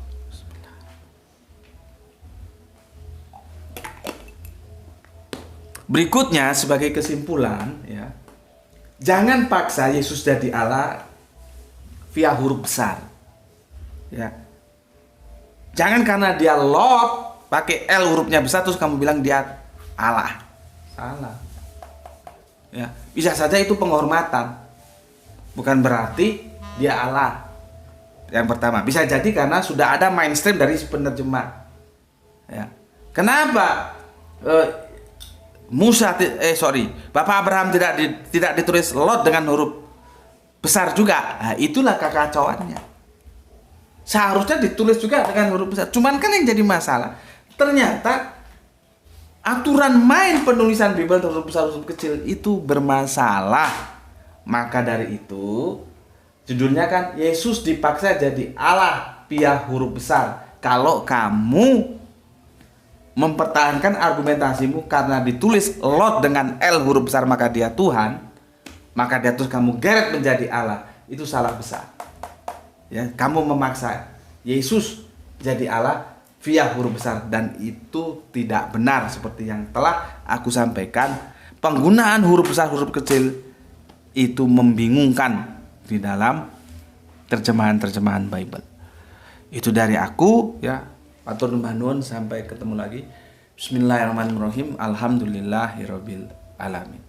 Berikutnya sebagai kesimpulan ya, jangan paksa Yesus jadi Allah via huruf besar ya. Jangan karena dia Lord pakai L hurufnya besar terus kamu bilang dia Allah. Salah ya. Bisa saja itu penghormatan, bukan berarti dia Allah. Yang pertama, bisa jadi karena sudah ada mainstream dari penerjemah ya. Kenapa Bapak Abraham tidak ditulis Lot dengan huruf besar juga? Nah, itulah kekacauannya. Seharusnya ditulis juga dengan huruf besar. Cuman kan yang jadi masalah, ternyata aturan main penulisan Bible huruf besar huruf kecil itu bermasalah. Maka dari itu judulnya kan Yesus dipaksa jadi Allah via huruf besar. Kalau kamu mempertahankan argumentasimu karena ditulis Lot dengan L huruf besar maka dia Tuhan, maka dia terus kamu geret menjadi Allah, itu salah besar. Ya, kamu memaksa Yesus jadi Allah via huruf besar dan itu tidak benar seperti yang telah aku sampaikan. Penggunaan huruf besar huruf kecil itu membingungkan di dalam terjemahan-terjemahan Bible. Itu dari aku ya. Matur nuwun, sampai ketemu lagi. Bismillahirrahmanirrahim. Alhamdulillahirabbil alamin.